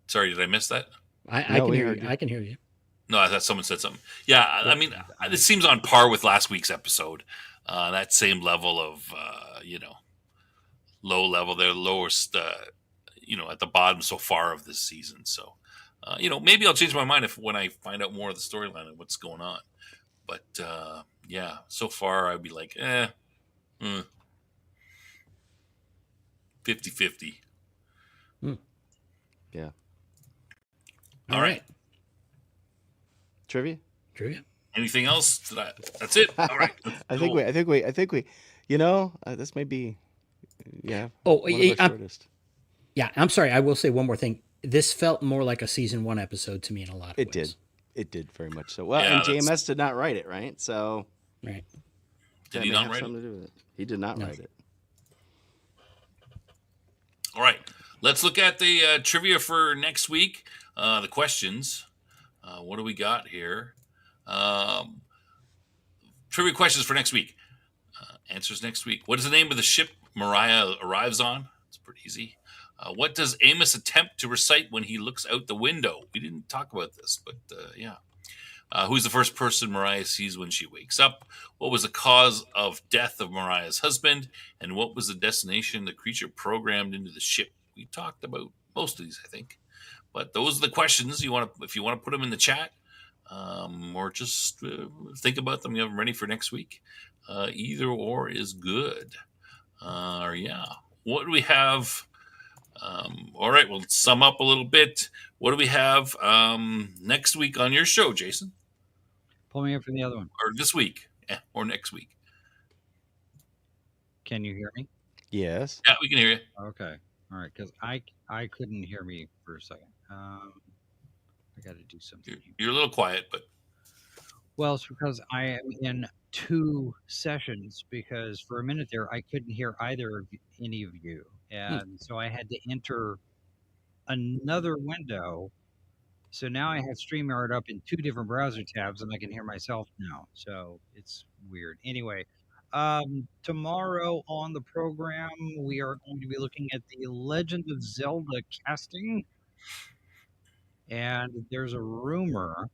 Sorry, did I miss that? I No, can we hear heard you. you. I can hear you. No, I thought someone said something. Yeah, I mean, this seems on par with last week's episode. That same level of, low level. They're lowest, at the bottom so far of this season. So, maybe I'll change my mind when I find out more of the storyline and what's going on. But yeah, so far I'd be like, 50-50. Yeah. All right. Trivia. Anything else? That's it. All right. I think we. This may be. Yeah. Oh, one of our shortest. Yeah, I'm sorry. I will say one more thing. This felt more like a season 1 episode to me in a lot of It ways. did. It did very much so. Well, Yeah, and JMS did not write it, right? So Right. Did that he may not have write something to do with it. He did not write it. All right. Let's look at the trivia for next week. The questions. What do we got here? Trivia questions for next week. Answers next week. What is the name of the ship Mariah arrives on? It's pretty easy. What does Amos attempt to recite when he looks out the window? We didn't talk about this, but yeah. Who's the first person Mariah sees when she wakes up? What was the cause of death of Mariah's husband? And what was the destination the creature programmed into the ship? We talked about most of these, I think. But those are the questions you want to, if you want to put them in the chat, or just think about them. You have them ready for next week. Either or is good. Or yeah. What do we have? All right, we'll sum up a little bit. What do we have next week on your show, Jason? Pull me up for the other one. Or this week, or next week? Can you hear me? Yes. Yeah, we can hear you. Okay. All right. Because I couldn't hear me for a second. I got to do something. You're a little quiet, but well, it's because I am in 2 sessions. Because for a minute there, I couldn't hear either of any of you, and so I had to enter another window. So now I have StreamYard up in 2 different browser tabs, and I can hear myself now. So it's weird. Anyway, tomorrow on the program, we are going to be looking at the Legend of Zelda casting. And there's a rumor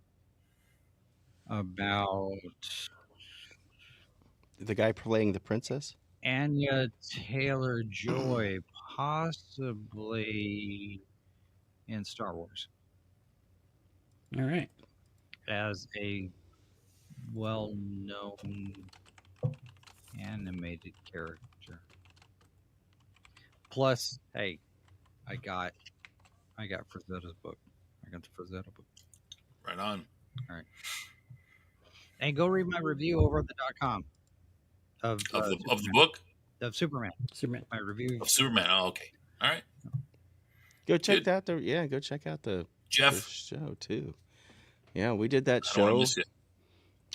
about the guy playing the princess, Anya Taylor-Joy, possibly in Star Wars. All right. As a well-known animated character. Plus, hey, I got Frazetta's book. I got the Frazetta book. Right on. All right. And go read my review over at the .com of the book of Superman. My review of Superman. Oh, okay. All right. Go check that. Go check out the Jeff show too. Yeah, we did that I don't wanna show. miss it.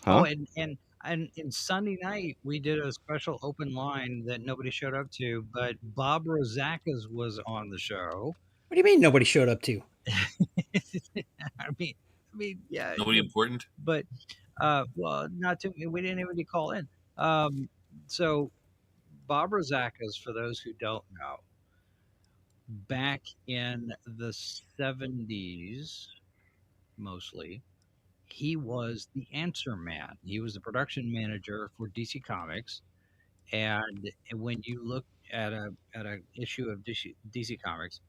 Huh? Oh, and Sunday night we did a special open line that nobody showed up to, but Bob Rosakas was on the show. What do you mean nobody showed up to? I mean, yeah. Nobody important. But well, not to we didn't even call in. So Bob Rosakas, for those who don't know, back in the 70s, mostly, he was the Answer Man. He was the production manager for DC Comics, and when you look at a issue of DC Comics,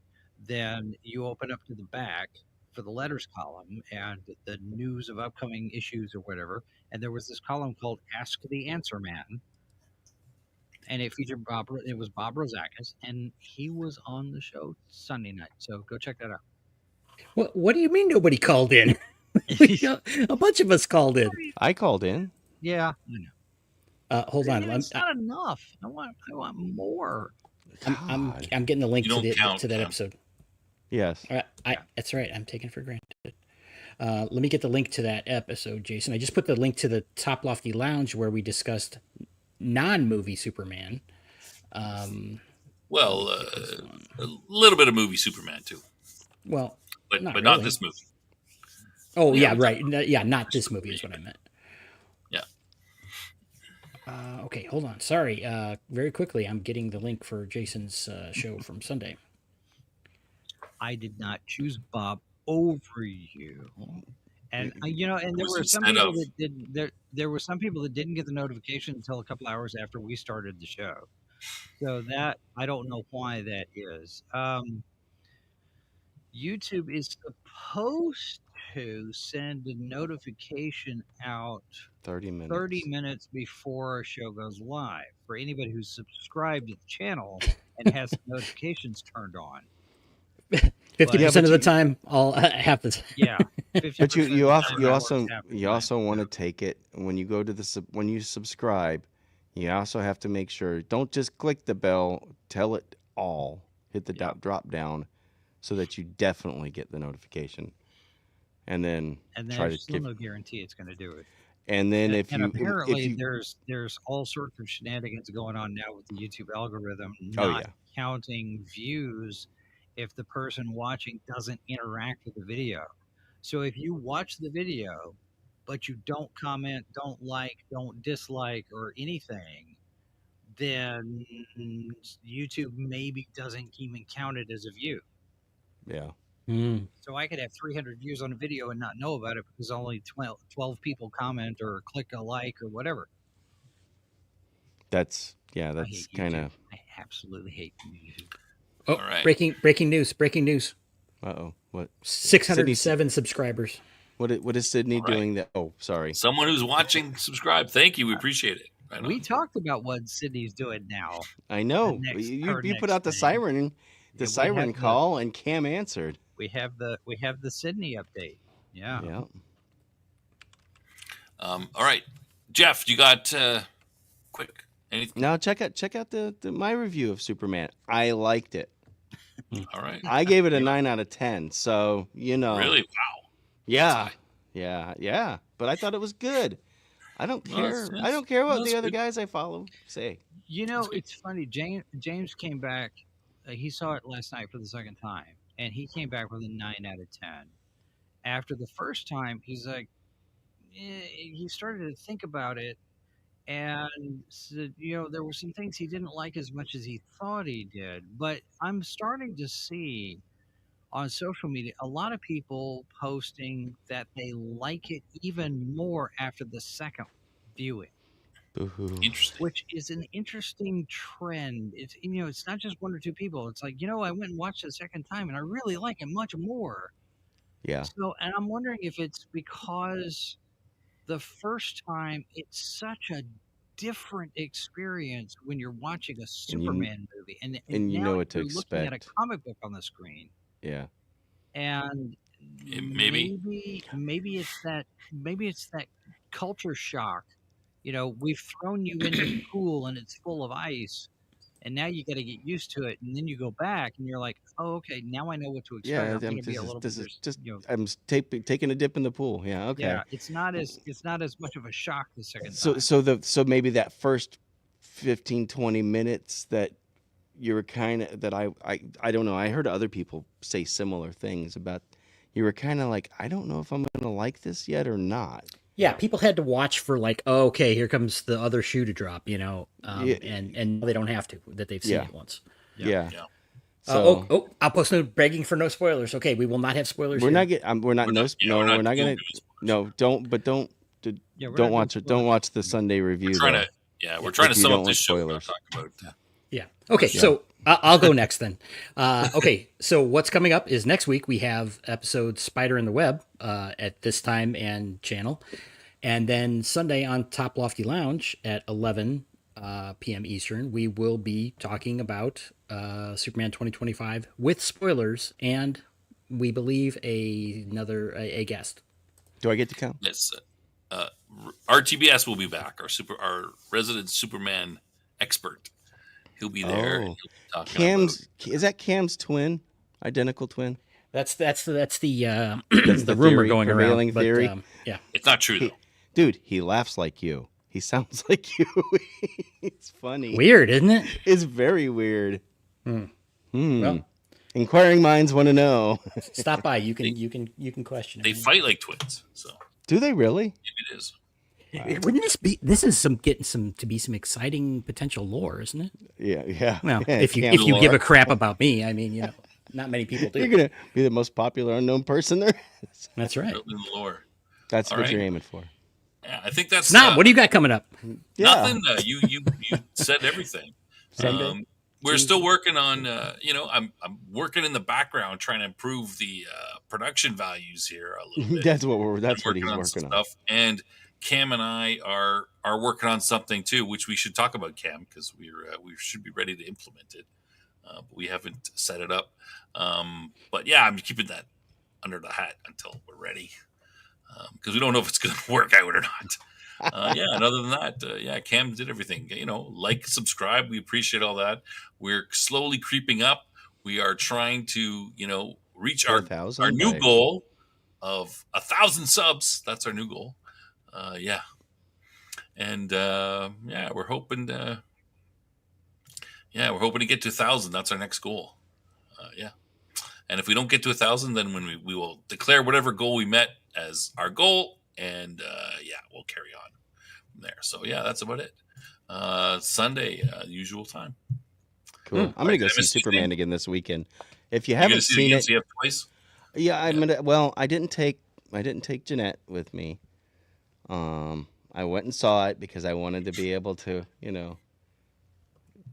then you open up to the back for the letters column and the news of upcoming issues or whatever, and there was this column called Ask the Answer Man, and it featured it was Bob Rosakas, and he was on the show Sunday night. So go check that out. What do you mean nobody called in? A bunch of us called in. I called in. Yeah, I know. Hold on. It's not enough. I want more. I'm getting the link to that episode. Yes. That's right. I'm taking for granted. Let me get the link to that episode, Jason. I just put the link to the Top Lofty Lounge where we discussed non-movie Superman. Well, a little bit of movie Superman too. Well, but not this movie. Oh yeah, right. Yeah, not this movie is what I meant. Yeah. Okay, hold on. Sorry. Very quickly, I'm getting the link for Jason's show from Sunday. I did not choose Bob over you, and and there were some people that did. There were some people that didn't get the notification until a couple hours after we started the show. So that I don't know why that is. YouTube is supposed to send a notification out 30 minutes. 30 minutes before a show goes live for anybody who's subscribed to the channel and has notifications turned on. 50% of you- the time, I'll have this. Yeah, 50% But you of the you also time you it also works half the you time. also want to take it when you go to when you subscribe. You also have to make sure don't just click the bell. Tell it all. Hit the Yep. drop down, so that you definitely get the notification. And then And try to there's still give. no guarantee it's going to do it. And then if And you apparently if you there's all sorts of shenanigans going on now with the YouTube algorithm, oh not yeah counting views if the person watching doesn't interact with the video. So if you watch the video, but you don't comment, don't like, don't dislike, or anything, then YouTube maybe doesn't even count it as a view. yeah Mm. So I could have 300 views on a video and not know about it because only 12 people comment or click a like or whatever. that's I that's hate kind YouTube. of I absolutely hate YouTube. Oh, All right. breaking news. what 607 subscribers. what is Sydney All right. doing that? Oh, sorry. Someone who's watching, subscribe. Thank you. We appreciate it. Right We on. talked about what Sydney's doing now. I know next- you her you put next out the thing. siren Yeah, we siren have call and Cam answered. We have the Sydney update. Yeah. Yeah. All right, Jeff, you got quick anything? Now check out the my review of Superman. I liked it. All right. I gave it a 9 out of 10. So Really? Wow. yeah, That's yeah. But I thought it was good. I don't Well, care. that's- I don't care what that's the other good. guys I follow say. You know, it's funny. James came back. He saw it last night for the second time, and he came back with a 9 out of 10. After the first time, he's like, he started to think about it, and said, there were some things he didn't like as much as he thought he did. But I'm starting to see on social media a lot of people posting that they like it even more after the second viewing, Boo-hoo. Interesting. which is an interesting trend. It's not just one or two people. It's like, I went and watched it a second time and I really like it much more. Yeah. So, and I'm wondering if it's because the first time it's such a different experience when you're watching a Superman movie, and and you now know what to you're looking at a expect. comic book on the screen, Yeah. and Maybe. maybe it's that culture shock. We've thrown you into the pool and it's full of ice, and now you got to get used to it, and then you go back and you're like, oh, okay, now I know what to expect. Yeah. I'm going to be a little This bit is just you know, I'm taking a dip in the pool. Yeah. Okay. yeah, it's not as much of a shock the second So time. so maybe that first 15 20 minutes that you were kind of that I don't know. I heard other people say similar things about you were kind of like I don't know if I'm going to like this yet or not. Yeah, people had to watch for like, oh, okay, here comes the other shoe to drop, Yeah. and they don't have to, that they've seen Yeah. it once. Yeah. Yeah. So, I'll post no begging for no spoilers. Okay, we will not have spoilers. we're here. not get we're not We're no not- yeah, no we're not we're not doing going to no don't but don't Yeah, we're don't not watch doing it. Don't spoilers. watch the Sunday review. Trying though. to we're trying to If you sum don't up like this show. We're not spoilers. talking about Yeah. Okay, so I'll go next then. Okay, so what's coming up is next week we have episode Spider in the Web at this time and channel. And then Sunday on Top Lofty Lounge at 11 p.m. Eastern, we will be talking about Superman 2025 with spoilers and we believe a guest. Do I get to count? Yes. RTBS will be back. Our resident Superman expert. He'll be there. Oh. He'll be talking Cam's is that Cam's twin? Identical twin? That's the That's the the rumor theory, going prevailing around. But, theory. yeah. It's not true He- though. Dude, he laughs like you. He sounds like you. It's funny. Weird, isn't it? It's very weird. Well, Inquiring minds want to know. stop by. You can question They it. fight like twins. So Do they really? maybe it is. Wouldn't this be? This is getting some exciting potential lore, isn't it? Yeah. Well, Yeah, if you Cam- give a crap about me, I mean, not many people You're do. gonna be the most popular unknown person there is. That's right. In the lore. That's All what right. you're aiming for. Yeah, I think that's Snob, what do you got coming up? Yeah. nothing. You said everything. Sunday? We're still working on. I'm working in the background trying to improve the production values here a little bit. That's what Been he's on working some on. stuff, and Cam and I are working on something too, which we should talk about, Cam, because we should be ready to implement it, but we haven't set it up. But yeah, I'm keeping that under the hat until we're ready, because we don't know if it's going to work out or not. Yeah, and other than that, yeah, Cam did everything. Like, subscribe. We appreciate all that. We're slowly creeping up. We are trying to, reach our 4,000 new by goal of 1,000 subs. That's our new goal. Yeah, and yeah, we're hoping to get to 1,000. That's our next goal. Yeah, and if we don't get to 1,000, then when we will declare whatever goal we met as our goal, and yeah, we'll carry on from there. So yeah, that's about it. Sunday, usual time. Cool. I'm All gonna right, go did I see miss anything? Superman again this weekend. If you You gonna haven't see it seen again? it, See it twice? yeah, I'm Yeah. gonna. Well, I didn't take Jeanette with me. I went and saw it because I wanted to be able to,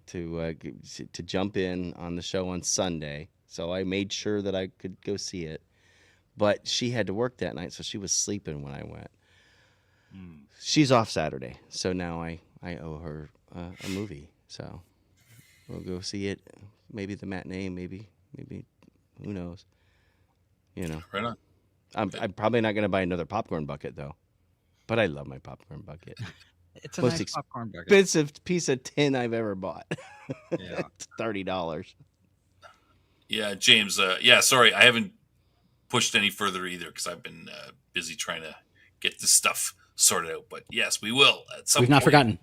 to jump in on the show on Sunday. So I made sure that I could go see it. But she had to work that night, so she was sleeping when I went. She's off Saturday, so now I owe her a movie. So we'll go see it. Maybe the matinee, maybe who knows? Right on. I'm probably not gonna buy another popcorn bucket though. But I love my popcorn bucket. It's a Most nice popcorn bucket. expensive piece of tin I've ever bought. Yeah. It's $30. Yeah, James. Yeah, sorry, I haven't pushed any further either because I've been busy trying to get this stuff sorted out. But yes, we will at some We've not point. forgotten.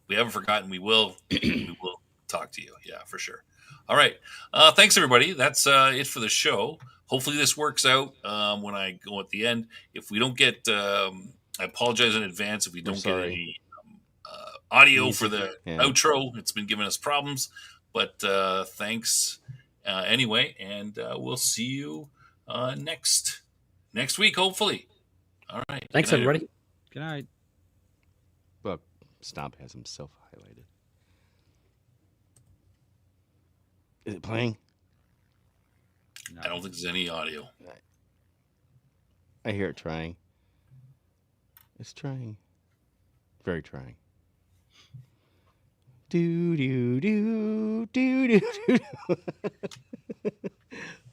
We haven't forgotten. We will. We will talk to you. Yeah, for sure. All right. Thanks, everybody. That's it for the show. Hopefully, this works out when I go at the end. If we don't get, I apologize in advance if we We're don't get sorry. any audio for Music. the Yeah. outro. It's been giving us problems, but thanks anyway, and we'll see you next week, hopefully. All right. Thanks, Good night, everybody. Good night. Look, Stomp has himself highlighted. Is it playing? No. I don't think there's any audio. I hear it trying. It's trying. Very trying. Do do do do do.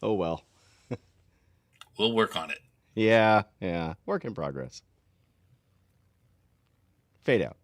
Oh well. We'll work on it. Yeah. Work in progress. Fade out.